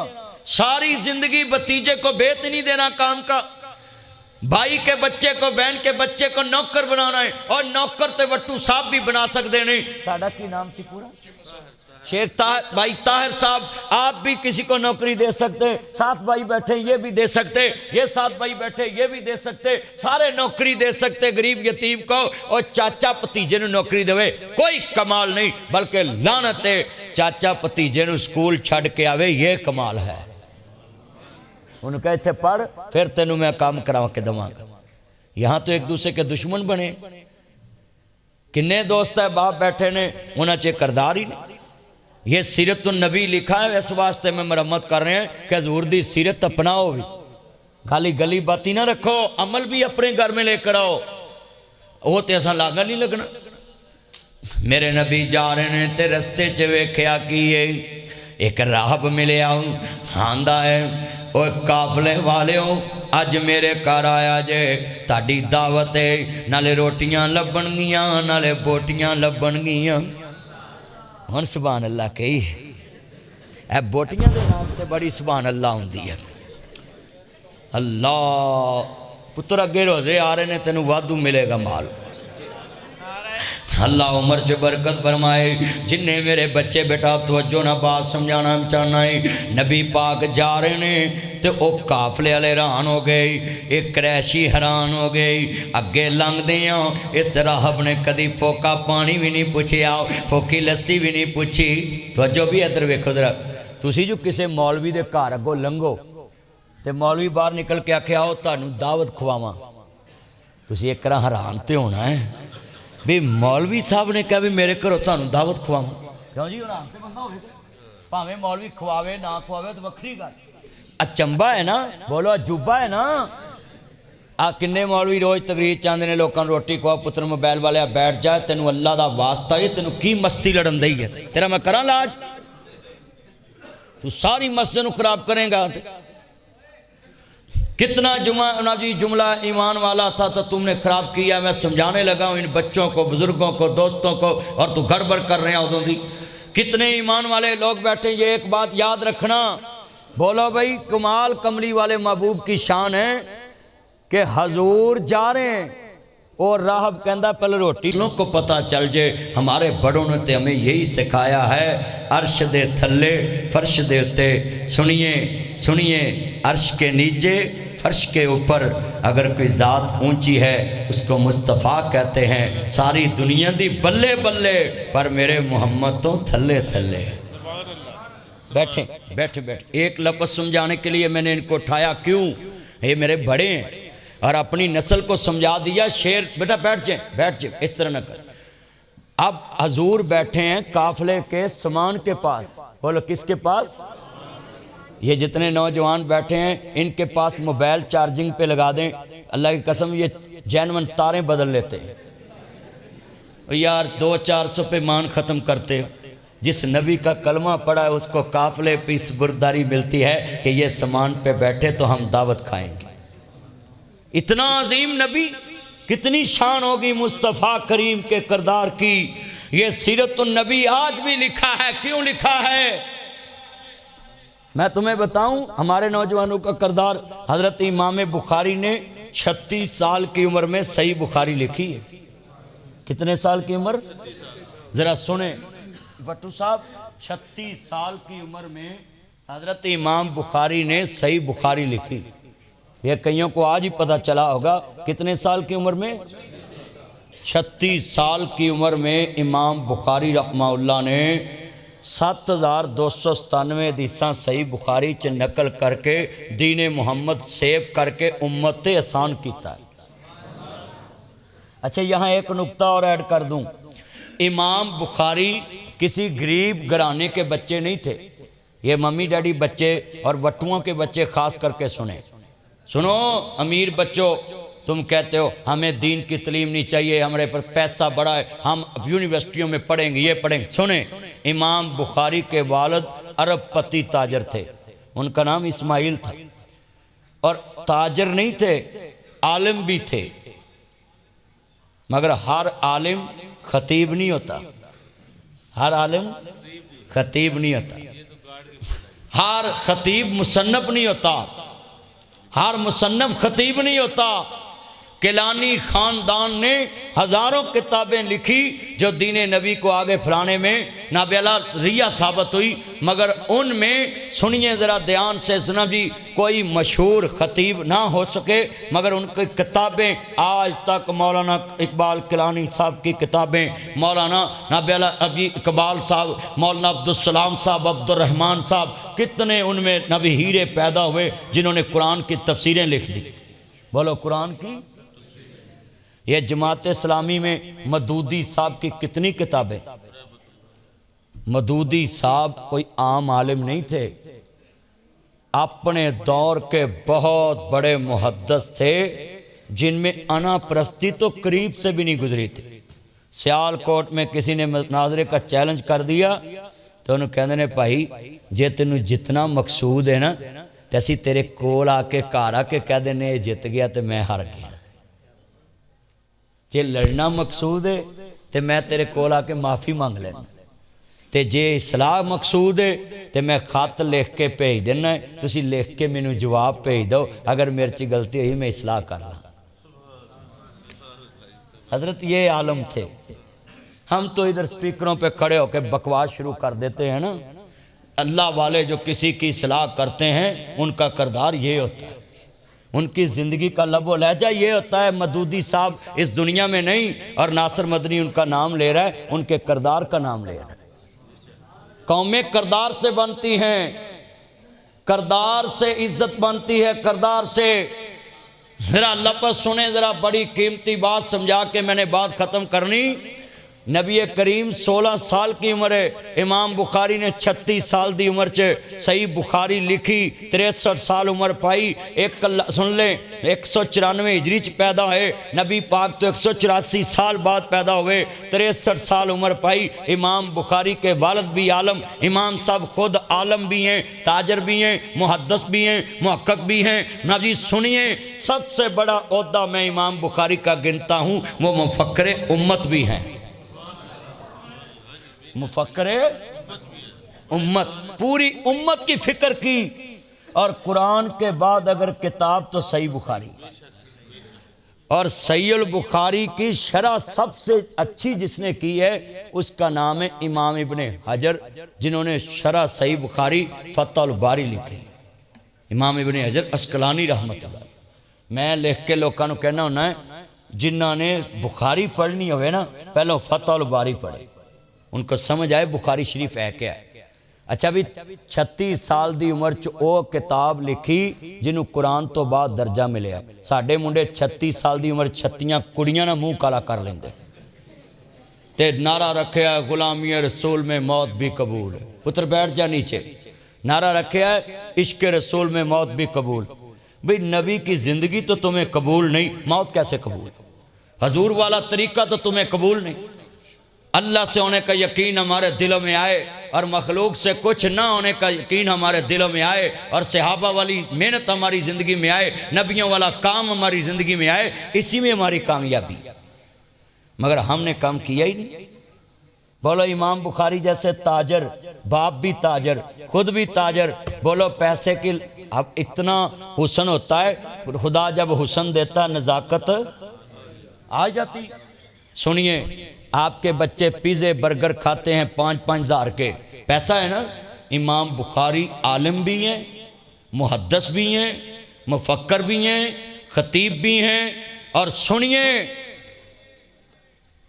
सारी जिंदगी भतीजे को भेत ही नहीं देना काम का। भाई के बच्चे को, बहन के बच्चे को नौकर बनाना है, और नौकर ते वट्टू साहब भी बना सकते नहीं। ताड़ा की नाम सी पूरा? शेख भाई ताहिर साहब। आप भी किसी को नौकरी दे सकते, 7 भाई बैठे ये भी दे सकते, ये 7 भाई बैठे ये भी दे सकते, सारे नौकरी दे सकते गरीब यतीम को। और चाचा भतीजे ने नौकरी देवे, कोई कमाल नहीं, बल्कि लानत है चाचा भतीजे ने स्कूल छड़ के आवे, ये कमाल है। उनका इत्थे पढ़, फिर तेनू मैं काम करा के देवांगा। यहाँ तो एक दूसरे के दुश्मन बने। किन्ने दोस्त है बाप बैठे ने, उन्हें च करदार ही नहीं। ये सीरत नबी लिखा है, इस वास्ते में मरम्मत कर रहे हैं कि हजूर दी सीरत अपनाओ भी, खाली गली बाती ना रखो, अमल भी अपने घर में लेकर आओ। वो तो ऐसा लागा नहीं लगना। मेरे नबी जा रहे ने ते रस्ते च वेख्या कि एक राहब मिले आंदा है, और काफले वाले अज मेरे घर आया जे, ताड़ी दावत है, नाले रोटियां लभणगियां नाले बोटियां लभणगियां। हुण सुभान अल्लाह कही ए बोटियां दे नाम ते बड़ी सुभान अल्लाह हुंदी है। अल्लाह पुत्र अगे रोजे आ रहे ने, तेनू वाधू मिलेगा माल। अल्लाह उम्र च बरकत फरमाए। जिन्ने मेरे बच्चे बेटा तवज्जो ना बात समझाना चाहना है, नबी पाक जा रहे ने तो वह काफले वाले हैरान हो गए, एक क्रैशी हैरान हो गई। अगे लंघदे इस राहब ने कदी फोका पानी भी नहीं पूछया, फोकी लस्सी भी नहीं पूछी। तवज्जो भी इधर वेखो जरा, तुसी जो किसी मौलवी के घर अगों लंघो तो मौलवी बाहर निकल के आखे आओ तुहानू दावत खवावां, तुसी एक तरह हैरान तो होना है भी मौलवी साहब ने कहा भी मेरे घरों तुहानू दावत खवावां। क्यों जी हैरान तो बंदा होवे, भावें मौलवी खवावे ना खवावे तो वक्री गल। अचंबा है ना, बोलो अजूबा है ना। आ किन्ने मौलवी रोज़ तकरीर चाहते हैं लोगों रोटी खवाओ, पुत्र मोबाइल वाले बैठ जा, तेनू अल्लाह का वास्ता है, तेनू की मस्ती लड़न दी है, तेरा मैं करा लाज, तू सारी मस्जिद खराब करेगा। कितना जुमला ईमान वाला था तो तुमने खराब किया। मैं समझाने लगा हूँ इन बच्चों को, बुजुर्गों को, दोस्तों को, और तू गड़बड़ कर रहे हैं उदों दी। कितने ईमान वाले लोग बैठे। ये एक बात याद रखना, बोलो भाई कमाल कमली वाले महबूब की शान है कि हजूर जा रहे हैं और राहब कहता पहले रोटी लोग को पता चल जाए। हमारे बड़ों ने तो हमें यही सिखाया है, अर्श दे थल्ले फर्श दे उत्ते, सुनिए सुनिए, अर्श के नीचे फर्श के ऊपर अगर कोई ज़ात ऊंची है उसको मुस्तफ़ा कहते हैं। सारी दुनिया दी बल्ले बल्ले, पर मेरे मोहम्मद तो थल्ले थल्ले। बैठे बैठे बैठे, एक लफ्ज़ समझाने के लिए मैंने इनको उठाया। क्यों? ये मेरे बड़े हैं और अपनी नस्ल को समझा दिया। शेर बेटा बैठ जाए, इस तरह न कर। अब हजूर बैठे हैं काफले के सामान के पास। बोलो किसके पास? ये जितने नौजवान बैठे हैं इनके पास मोबाइल चार्जिंग पे लगा दें, अल्लाह की कसम ये जैनवन तारें बदल लेते हैं। यार 200-400 पे मान ख़त्म करते हो। जिस नबी का कलमा पड़ा है उसको काफले पे इस बुरदारी मिलती है कि ये सामान पे बैठे तो हम दावत खाएंगे। इतना अजीम नबी, कितनी शान होगी मुस्तफ़ा करीम के किरदार की। ये सीरतुन नबी आज भी लिखा है। क्यों लिखा है? मैं तुम्हें बताऊं, हमारे नौजवानों का किरदार। हज़रत इमाम बुखारी ने 36 साल की उम्र में सही बुखारी लिखी है। कितने साल की उम्र? ज़रा सुने भट्टू साहब, 36 साल की उम्र में हज़रत इमाम बुखारी ने सही बुखारी लिखी। ये कईयों को आज ही पता चला होगा। कितने साल की उम्र में? 36 साल की उम्र में इमाम बुखारी रहमहुल्लाह ने 7297 हदीसां सही बुखारी च नकल करके दीन मुहम्मद सेव करके उम्मत ते आसान किया। अच्छा यहाँ एक नुक्ता और ऐड कर दूँ, इमाम बुखारी किसी गरीब घराने के बच्चे नहीं थे। ये मम्मी डैडी बच्चे और वट्टुओं के बच्चे खास करके सुनो अमीर बच्चों, तुम कहते हो हमें दीन की तालीम नहीं चाहिए, हमारे पर पैसा बड़ा है, हम यूनिवर्सिटियों में पढ़ेंगे, ये पढ़ेंगे। सुने, इमाम बुखारी के वालिद अरबपति ताजर थे, उनका नाम इस्माइल था। और ताजर नहीं थे, आलिम भी थे। मगर हर आलिम खतीब नहीं होता, हर आलिम खतीब नहीं होता, हर खतीब मुसन्नफ नहीं होता, हर मुसन्नफ खतीब नहीं होता। किलानी ख़ानदान ने हज़ारों किताबें लिखी जो दीन नबी को आगे फैलाने में नाबेला रिया साबित हुई, मगर उनमें सुनिए ज़रा ध्यान से सुना जी, कोई मशहूर खतीब ना हो सके, मगर उनकी किताबें आज तक मौलाना इकबाल किलानी साहब की किताबें, मौलाना नाबेला अभी इकबाल साहब, मौलाना अब्दुलसलाम साहब, अब्दुर्रहमान साहब, कितने उनमें नबी हीरे पैदा हुए जिन्होंने कुरान की तफसीरें लिख दी। बोलो कुरान की। ये जमात इस्लामी में मदूदी साहब की कितनी किताबें। मदूदी साहब कोई आम आलिम नहीं थे, अपने दौर के बहुत बड़े मुहद्दिस थे, जिनमें अना परस्ती तो करीब से भी नहीं गुजरी थी। सियालकोट में किसी ने मुनाज़रे का चैलेंज कर दिया तो उन्होंने कहते ने भाई जे तेनू जितना मकसूद है ना तो असी तेरे कोल आके घर आके कह देने ये जित गया तो मैं हार गया। जे लड़ना मकसूद है तो मैं तेरे कोल आके माफ़ी मंग लेना, तो जे सलाह मकसूद है तो मैं खत लिख के भेज देना, तुसी लिख के मैनू जवाब भेज दो, अगर मेरे से गलती हुई मैं इसलाह कर ला। हजरत ये आलम थे। हम तो इधर स्पीकरों पे खड़े होकर बकवास शुरू कर देते हैं ना। अल्लाह वाले जो किसी की सलाह करते हैं उनका किरदार ये होता है, उनकी ज़िंदगी का लबो लहजा ये होता है। मदूदी साहब इस दुनिया में नहीं और नासिर मदनी उनका नाम ले रहा है, उनके किरदार का नाम ले रहा है। कौमें किरदार से बनती हैं, किरदार से इज्जत बनती है, किरदार से। ज़रा लफ्ज़ सुने, ज़रा बड़ी कीमती बात समझा के मैंने बात ख़त्म करनी। नबी करीम 16 साल की उम्र है, इमाम बुखारी ने 36 साल की उम्र च सही बुखारी लिखी, 63 साल उम्र पाई। एक सुन लें, 194 हिजरी च पैदा हुए, नबी पाक तो 184 साल बाद पैदा हुए, 63 साल उम्र पाई। इमाम बुखारी के वालिद भी आलम, इमाम साहब खुद आलम भी हैं, ताजर भी हैं, मुहद्दिस भी हैं, मुहक्किक भी हैं। नबी सुनिए, सबसे बड़ा ओहदा मैं इमाम बुखारी का गिनता हूँ, वो मुफक्किर उम्मत भी हैं। मुफक्किर उम्मत, पूरी उम्मत की फिक्र की। और कुरान के बाद अगर किताब तो सही बुखारी, और सहीहुल बुखारी की शरह सबसे अच्छी जिसने की है उसका नाम है इमाम इब्ने हजर, जिन्होंने शरह सही बुखारी फतहुल बारी लिखी। इमाम इब्ने हजर अस्कलानी रहमतुल्लाह। मैं लिख के लोगों को कहना होना है, जिन्होंने बुखारी पढ़नी हो ना पहले फतहुल बारी पढ़े, उनको समझ आए बुखारी शरीफ है क्या है। अच्छा भी 36 साल की उम्र च वो किताब लिखी जिन्होंने कुरान तो बाद दर्जा मिले। साढ़े मुंडे 36 साल की उम्र 36 कुड़ियां ना मुँह काला कर लेंगे, ते नारा रखे है गुलामी रसूल में मौत भी कबूल। पुत्र बैठ जा नीचे। नारा रखे है इश्क रसूल में मौत भी कबूल। भाई नबी की ज़िंदगी तो तुम्हें कबूल नहीं, मौत कैसे कबूल? हजूर वाला तरीका तो तुम्हें कबूल नहीं। अल्लाह से होने का यकीन हमारे दिलों में आए और मखलूक से कुछ ना होने का यकीन हमारे दिलों में आए, और सहाबा वाली मेहनत हमारी ज़िंदगी में आए, नबियों वाला काम हमारी ज़िंदगी में आए, इसी में हमारी कामयाबी। मगर हमने काम किया ही नहीं। बोलो इमाम बुखारी जैसे ताजर, बाप भी ताजर, खुद भी ताजर। बोलो पैसे की अब इतना हुस्न होता है, खुदा जब हुस्न देता नज़ाकत आ जाती। सुनिए, आपके बच्चे पिज़्ज़े बर्गर खाते हैं 5-5 हज़ार के, पैसा है ना। इमाम बुखारी आलिम भी हैं, मुहद्दिस भी हैं, मुफक्किर भी हैं, खतीब भी हैं, और सुनिए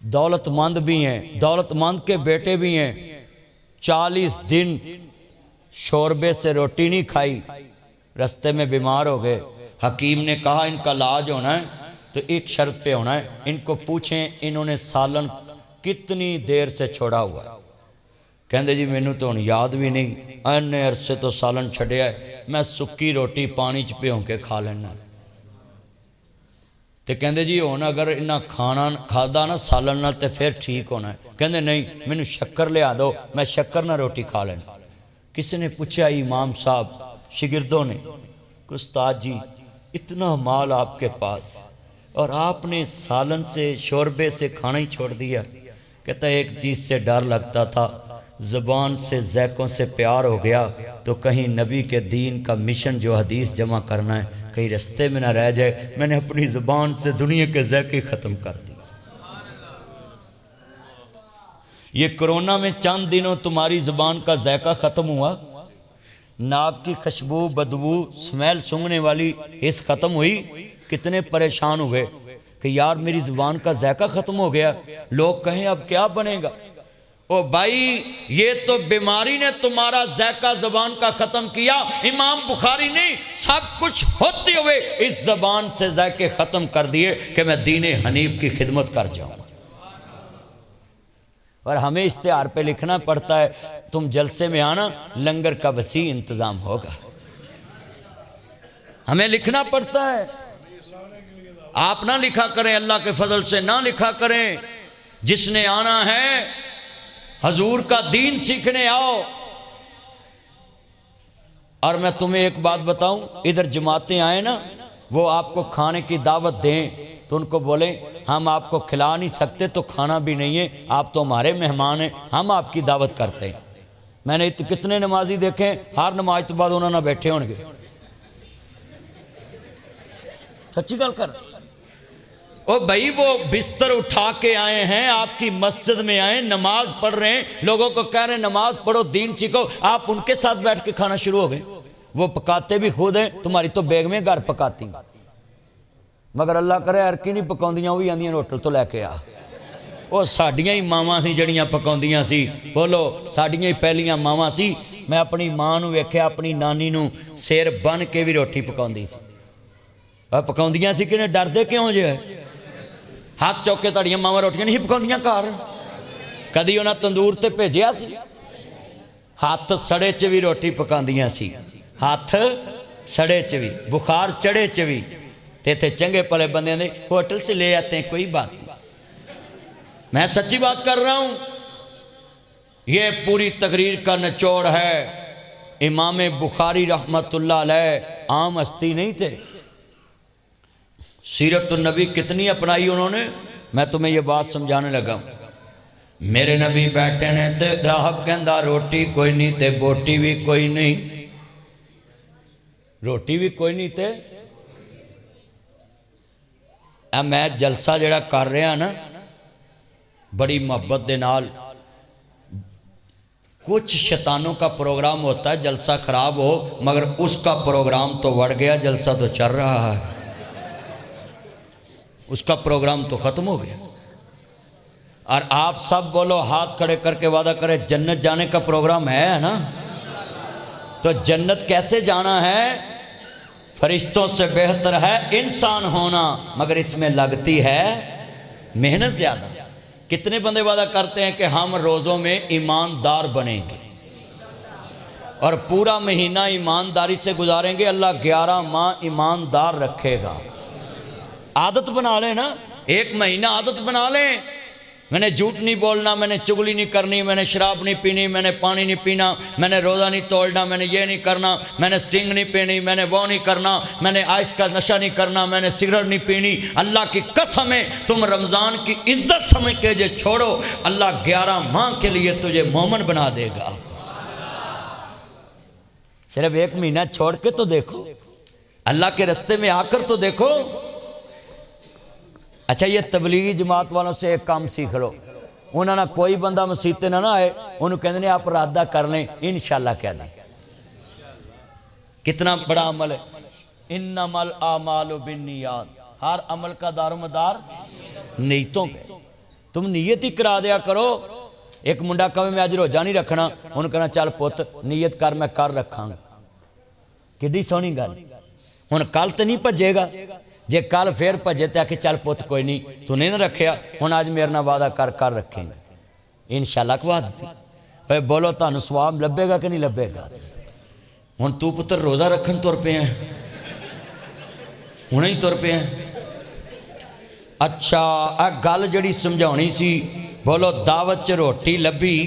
दौलतमंद भी हैं, दौलतमंद के बेटे भी हैं। 40 दिन शोरबे से रोटी नहीं खाई, रास्ते में बीमार हो गए। हकीम ने कहा इनका इलाज होना है तो एक शर्त पे होना है, इनको पूछें इन्होंने सालन कितनी देर से छोड़ा हुआ है। कहते जी मैनू तो हुण याद भी नहीं, इन्ने अरसे तो सालन छड्या है, मैं सुक्की रोटी पानी च भिओं के खा लेना। तो कहते जी हुण अगर इन्ना खाना खादा ना सालन नाल ते फिर ठीक होना है। कहते नहीं, मैनू शक्कर लिया दो, मैं शक्कर ना रोटी खा लेना। किसी ने पूछा इमाम साहब शिगिर्दों ने, उस्ताद जी इतना माल आपके पास और आपने सालन से शोरबे से खाना ही छोड़ दिया। कहता एक चीज़ से डर लगता था, ज़बान से ज़ैकों से प्यार हो गया तो कहीं नबी के दीन का मिशन जो हदीस जमा करना है कहीं रास्ते में ना रह जाए। मैंने अपनी ज़बान से दुनिया के ज़ैके ख़त्म कर दिए। ये कोरोना में चंद दिनों तुम्हारी ज़बान का ज़ैका ख़त्म हुआ, नाक की खुशबू बदबू स्मेल सूंघने वाली हिस्स ख़त्म हुई। कितने परेशान हुए कि यार मेरी ज़ुबान का ज़ायका ख़त्म हो गया, लोग कहें अब क्या बनेगा। ओ भाई ये तो बीमारी ने तुम्हारा ज़ायका ज़ुबान का ख़त्म किया। इमाम बुखारी ने सब कुछ होते हुए इस ज़बान से ज़ायके ख़त्म कर दिए कि मैं दीन हनीफ की खिदमत कर जाऊँ। और हमें इश्तिहार पे लिखना पड़ता है, तुम जलसे में आना, लंगर का वसी इंतज़ाम होगा। हमें लिखना पड़ता है, आप ना लिखा करें, अल्लाह के फजल से ना लिखा करें। जिसने आना है हजूर का दीन सीखने आओ। और मैं तुम्हें एक बात बताऊं, इधर जमातें आए ना, वो आपको खाने की दावत दें तो उनको बोलें हम आपको खिला नहीं सकते तो खाना भी नहीं है, आप तो हमारे मेहमान हैं, हम आपकी दावत करते हैं। मैंने कितने नमाजी देखे, हर नमाज तो बाद उन्होंने बैठे होंगे। सच्ची गल कर। ओ भाई, वो बिस्तर उठा के आए हैं, आपकी मस्जिद में आए, नमाज पढ़ रहे हैं, लोगों को कह रहे हैं नमाज पढ़ो, दीन सीखो, आप उनके साथ बैठ के खाना शुरू हो गए। वो पकाते भी खुद हैं, तुम्हारी तो बेगमें घर पकाती, मगर अल्लाह करे अरकी नहीं पकाउंदियां, वो भी आंदियां होटल तो लैके आ। वो साडियां ही मावां सी जड़ियां पकाउंदियां सी, बोलो साडियां ही पहलियां मावां सी। मैं अपनी मां नूं वेख्या, अपनी नानी नूं सिर बन के भी रोटी पकाउंदी सी। पकाउंदियां सी कि डरदे क्यों जे? हाथ चौक के तुहाडियां मावां रोटियां नहीं पकाउंदियां घर? कदी उन्हां तंदूर ते भेजिया सी? हाथ सड़े च भी रोटी पकाउंदियां सी, हाथ सड़े च भी, बुखार चढ़े च भी। ते इत्थे चंगे भले बंदे ने होटल से ले आते हैं, कोई बात नहीं। मैं सच्ची बात कर रहा हूं। ये पूरी तकरीर का निचोड़ है। इमाम बुखारी रहमतुल्लाह अलैह आम हस्ती नहीं थे। सीरत नबी कितनी अपनाई उन्होंने, मैं तुम्हें ये बात समझाने लगा। मेरे नबी बैठे ने ते राहब कहंदा रोटी कोई नहीं ते बोटी भी कोई नहीं, रोटी भी कोई नहीं ते मैं जलसा जड़ा कर रहा ना बड़ी मोहब्बत दे नाल। कुछ शैतानों का प्रोग्राम होता है, जलसा खराब हो, मगर उसका प्रोग्राम तो बढ़ गया, जलसा तो चल रहा है, उसका प्रोग्राम तो खत्म हो गया। और आप सब बोलो, हाथ खड़े करके वादा करे, जन्नत जाने का प्रोग्राम है ना? तो जन्नत कैसे जाना है? फरिश्तों से बेहतर है इंसान होना, मगर इसमें लगती है मेहनत ज़्यादा। कितने बंदे वादा करते हैं कि हम रोज़ों में ईमानदार बनेंगे और पूरा महीना ईमानदारी से गुजारेंगे, अल्लाह 11 माह ईमानदार रखेगा। आदत बना लें ना, एक महीना आदत बना लें। मैंने झूठ नहीं बोलना, मैंने चुगली नहीं करनी, मैंने शराब नहीं पीनी, मैंने पानी नहीं पीना, मैंने रोज़ा नहीं तोड़ना, मैंने ये नहीं करना, मैंने स्टिंग नहीं पीनी, मैंने वो नहीं करना, मैंने आइस का नशा नहीं करना, मैंने सिगरेट नहीं पीनी। अल्लाह की कसम है, तुम रमज़ान की इज्जत समझ के जो छोड़ो, अल्लाह 11 माह के लिए तुझे मोमन बना देगा। सिर्फ एक महीना छोड़ के तो देखो, अल्लाह के रास्ते में आकर तो देखो। अच्छा, ये तबलीगी जमात वालों से एक काम सीख लो। उन्होंने कोई बंदा मसीत ना आए, उन्होंने कहते हैं आप इरादा कर लें, इंशाल्लाह कह दें। कितना बड़ा अमल है, इन्नमल आमालु बिन्नियात, हर अमल का दारोमदार नीयतों पे। तुम नीयत ही करा दिया करो। एक मुंडा कहे मैं अज रोजा नहीं रखना, उन्होंने कहना चल पुत नीयत कर, मैं कर रखांगा। किड्डी सोहनी गल। हुण कल तो नहीं भजेगा, जे कल फिर भजे तो आके चल पुत कोई नहीं तूने ना रखिया, हुण अज मेरे नाल वादा कर कर रखेंगे, इंशाल्लाह खवा दी। बोलो तुहानूं सवाब लभेगा कि नहीं लभेगा? हुण तू पुत्र रोज़ा रखन तुर पे है, हुणे ही तुर पे है। अच्छा, आ गल जिहड़ी समझाउणी सी, बोलो दावत च रोटी लभी,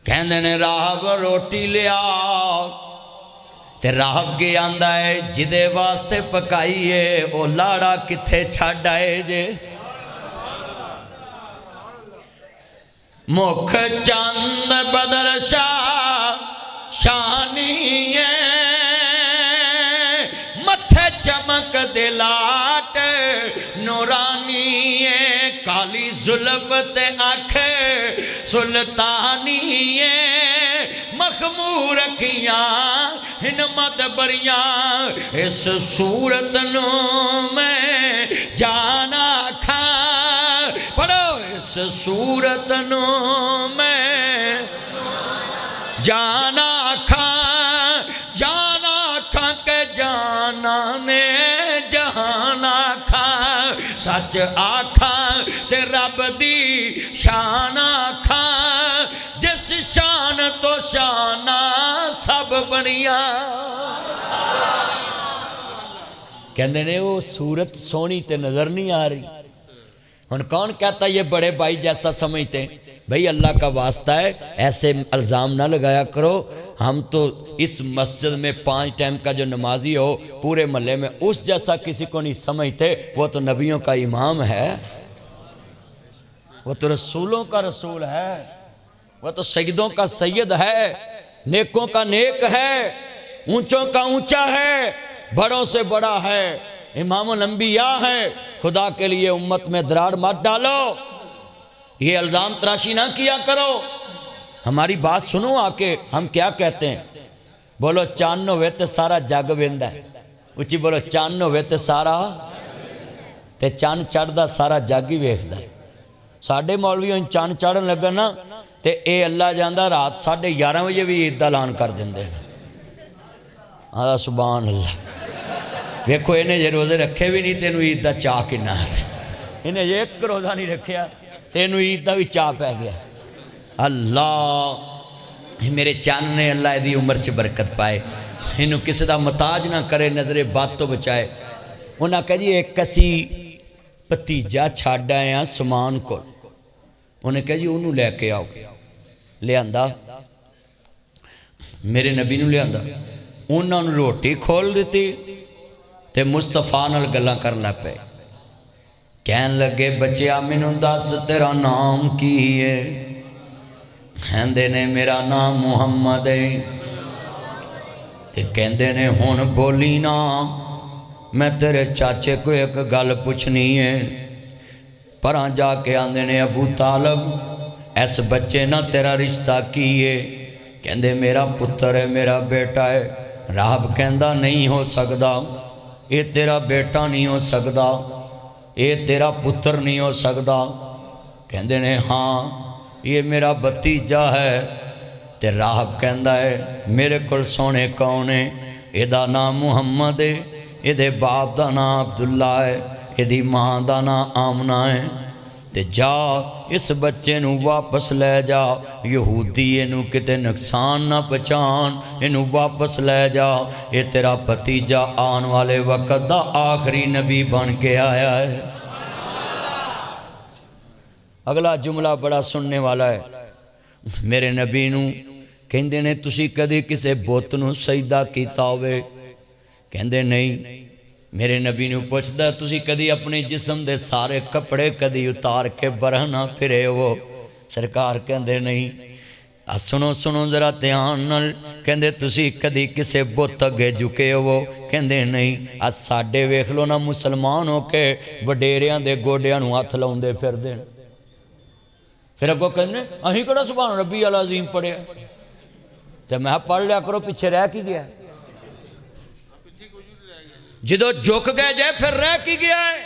कहंदे ने राहब रोटी लिया, ते राहब के आंदा है जिदे वास्ते पकाई है ओ लाड़ा किथे छड़ आए जे। मुख चंद बदर शाह शानी मथे चमक दिलाट नूरानी काली जुल्फ ते अख सुल्तानी मखमूर अखियां हिनमत बरियां, इस सूरत नो मैं जाना खा, पढ़ो इस सूरत नो मैं जाना खा, जाना खा के जाना ने जहाना खा, सच आखा ते रब दी शान आखा, जिस शान तो शाना सब बनिया। कहते ने वो सूरत सोहनी ते नजर नहीं आ रही। हुण कौन कहता ये बड़े भाई जैसा समझते? भाई अल्लाह का वास्ता है, ऐसे इल्ज़ाम ना लगाया करो। हम तो इस मस्जिद में 5 टाइम का जो नमाजी हो पूरे महल्ले में उस जैसा किसी को नहीं समझते। वो तो नबियों का इमाम है, वो तो रसूलों का रसूल है, वो तो सैयदों का सैयद है, नेकों का नेक है, ऊंचों का ऊंचा है, बड़ों से बड़ा है, इमामुल अंबिया है। खुदा के लिए उम्मत में दरार मत डालो, ये इल्ज़ाम तराशी ना किया करो। हमारी बात सुनो आके, हम क्या कहते हैं? बोलो चांद होवे तो सारा जग वेंदा है। उची बोलो चांद होवे तो सारा, ते चंद चढ़दा सारा जग ही वेखदा है। साढ़े मौलवी चंद चढ़न लगा ना तो ये अल्लाह जांदा रात 11:30 बजे भी ईद का ऐलान कर देंगे। आदा सुभान अल्लाह। देखो इन्हें जे रोज़े रखे भी नहीं, तेनू ईद का चाह किन्ना है। इन्हें जे एक रोज़ा नहीं रखा, तेनू ईद का भी चाह पै गया। अल्लाह मेरे चंद ने अल्लाह इहदी उम्र च बरकत पाए, इनू किसी का मुताज ना करे, नज़रे बात तो बचाए। उन्हें कहा जी एक असी भतीजा छड्ड आए हैं समान को। उन्हें कहा जी उन्होंने लैके आओ। लिया मेरे नबी नूं लिया, उन्होंने रोटी खोल दी ते मुस्तफा नाल गल्लां करन लग पे। कहन लगे बच्चिया मैनू दस तेरा नाम की है? कहंदे ने मेरा नाम मुहम्मद है। ते कहंदे ने हुण बोली ना, मैं तेरे चाचे को एक गल पुछनी है। पर जाके आंदे ने अबू तालब इस बच्चे ना तेरा रिश्ता की है? कहंदे मेरा पुत्र है, मेरा बेटा है। राहब कहंदा नहीं हो सकता, ये तेरा बेटा नहीं हो सकता, ये तेरा पुत्र नहीं हो सकता। कहंदे ने हाँ ये मेरा भतीजा है। ते राहब कहंदा है मेरे को सोने कौन है? इहदा नाम मुहम्मद है, इहदे बाप का नाम अब्दुल्ला है, इहदी माँ का नाम आमना है। ते जा इस बच्चे नू वापस ले जा, यहूदी इनू किते नुकसान ना पहुँचान, इनू वापस ले जा। ये तेरा भतीजा आने वाले वक्त दा आखिरी नबी बन के आया है। अगला जुमला बड़ा सुनने वाला है। मेरे नबी नू कहंदे ने तुसी कदी किसे बुत नू सजदा कीता होवे? कहंदे नहीं। मेरे नबी नू पुछदा तुसी कदी अपने जिस्म दे सारे कपड़े कदी उतार के बरहना फिरे हो? सरकार कहंदे नहीं। सुनो सुनो जरा ध्यान नाल। कहंदे तुसी कदी किसे बुत अगे झुके हो? कहंदे नहीं। आज साडे वेख लो ना मुसलमान हो के वडेरियां दे गोडियां नू हथ लाउंदे फिरदे। फिर अगों कहंदे अहीं किहड़ा सुभान रब्बी अल अज़ीम पढ़िया? तो मैं पढ़ लिया करो, पिछे रह की गया? जिदो झुक गए जे फिर रह की गया है?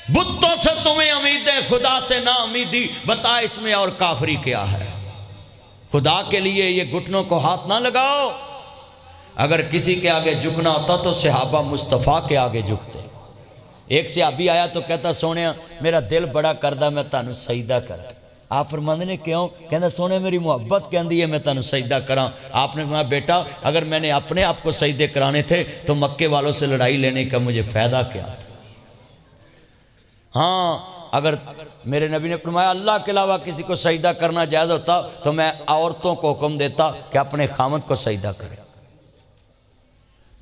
बुतों से तुम्हें उम्मीदें, खुदा से ना उम्मीदी, बता इसमें और काफरी क्या है? खुदा के लिए ये घुटनों को हाथ ना लगाओ। अगर किसी के आगे झुकना होता तो सहाबा मुस्तफ़ा के आगे झुकते। एक सहाबी आया तो कहता सोने मेरा दिल बड़ा करदा मैं तानू सजदा करा। आप फरमांदे ने क्यों? कहना सोने मेरी मुहब्बत कहती है मैं तानू सजदा करा। आपने कहा बेटा अगर मैंने अपने आप को सजदे कराने थे तो मक्के वालों से लड़ाई लेने का मुझे फ़ायदा क्या था? हाँ अगर मेरे नबी ने फरमाया अल्लाह के अलावा किसी को सजदा करना जायज़ होता तो मैं औरतों को हुक्म देता कि अपने खामद को सजदा करें।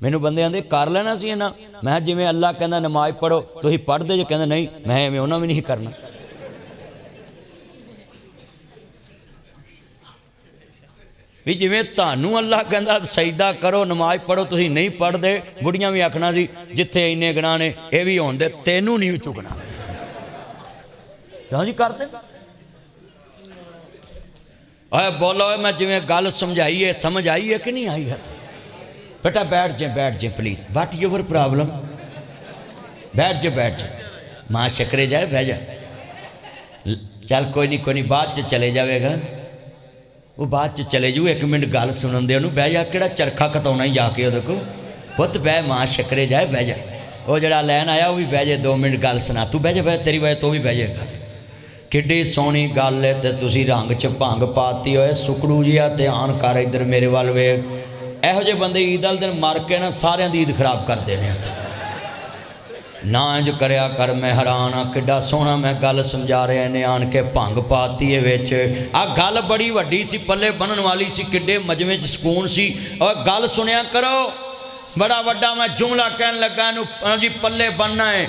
मैनू बंदे आंदे कर लेना सी ना। मैं जिमें अल्लाह कहना नमाज पढ़ो तो ही पढ़ते जो कहते नहीं मैं इवें उन्होंने भी नहीं करना। भी जिमें तानू अल्लाह कहता सजदा करो नमाज पढ़ो तुम नहीं पढ़ते। बुढ़ियां भी आखना सी जिथे इन्ने गुनाह ने यह भी होने दे, तेनू नहीं चुकना। क्यों जी करते? बोलो मैं जिमें गल समझाई है, समझ आई है कि नहीं आई है? बेटा बैठ जाए प्लीज़। What your problem? बैठ जाए। माँ शक्रे जाए बह जा। चल कोई नहीं बाद च चले जाएगा। वो बाद च चले जू। एक मिनट गल सुनन दे उन्होंने। बह जा, केड़ा चरखा कतौना ही जाके वो को पुत बह माँ शक्रे जाए बह जा। वो जड़ा लैन आया वो भी बह जाए 2 मिनट गल सुना। तू बह जा, बह तेरी वजह तो भी बह जाएगा। किड्डी सोहनी गल है तो तुसी रंग च भंग पाती होए सुकड़ू जिहा ध्यान कर इधर मेरे वाल वेख। इहो जे बंदे ईद वाले दिन मर के ना सारिਆਂ दी ईद खराब करते हैं। ना इंज करया कर, मैं हैरान हाँ किड्डा सोहना मैं गल समझा रहा, इन्हें आन के भंग पाती है विच। आ गल बड़ी वड्डी सी, पल्ले बनन वाली सी, किड्डे मजमे च सकून सी। और गल सुनिया करो, बड़ा वड्डा मैं जुमला कहन लगा, इनू जी पल्ले बनना है।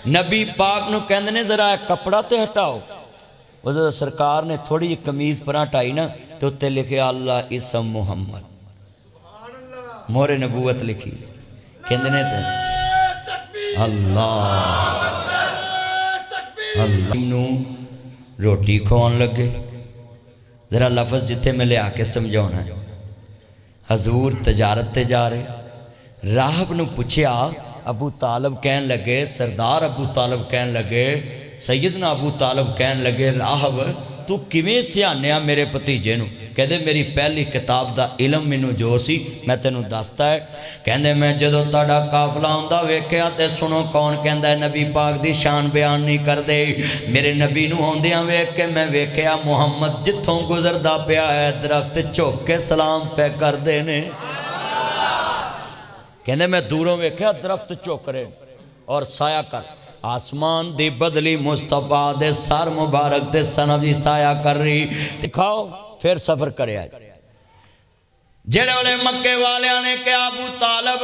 नबी पाक नू कहंदे ने जरा कपड़ा तो हटाओ। उस सरकार ने थोड़ी जी कमीज पर हटाई ना, तो उत्ते लिखे अल्लाह इसम मुहम्मद, मोहरे नबूवत लिखी। कहंदे ने तो अल्लाह अल्लाह नू रोटी खवाउण लगे। जरा लफज जिथे मैं लिया के समझाना है। हजूर तजारत ते जा रहे, राहब नू पुछया, अबू तालब कहन लगे, सरदार अबू तालब कहन लगे, सैयदना अबू तालब कहन लगे, राहब तू किवें सियानिया मेरे भतीजे नू? कहते मेरी पहली किताब दा इलम मैनू जो सी मैं तेनू दसदा है। कहते मैं जदों तुहाडा काफला आउंदा वेख्या ते सुनो कौन कहंदा है नबी पाक दी शान बयान नहीं करदे। मेरे नबी नू आउंदियां वेख के मैं वेख्या मुहम्मद जिथों गुजरदा पिया है दरख्त झुक के सलाम पे करदे ने। कहते मैं दूरों वेख्या दरख्त झुक रहे और साया कर, आसमान दी बदली मुस्तफा दे सर मुबारक दे सनम दी साया कर रही। दिखाओ फिर सफर करे। जेड़े वाले मक्के वाले ने कहा अबू तालब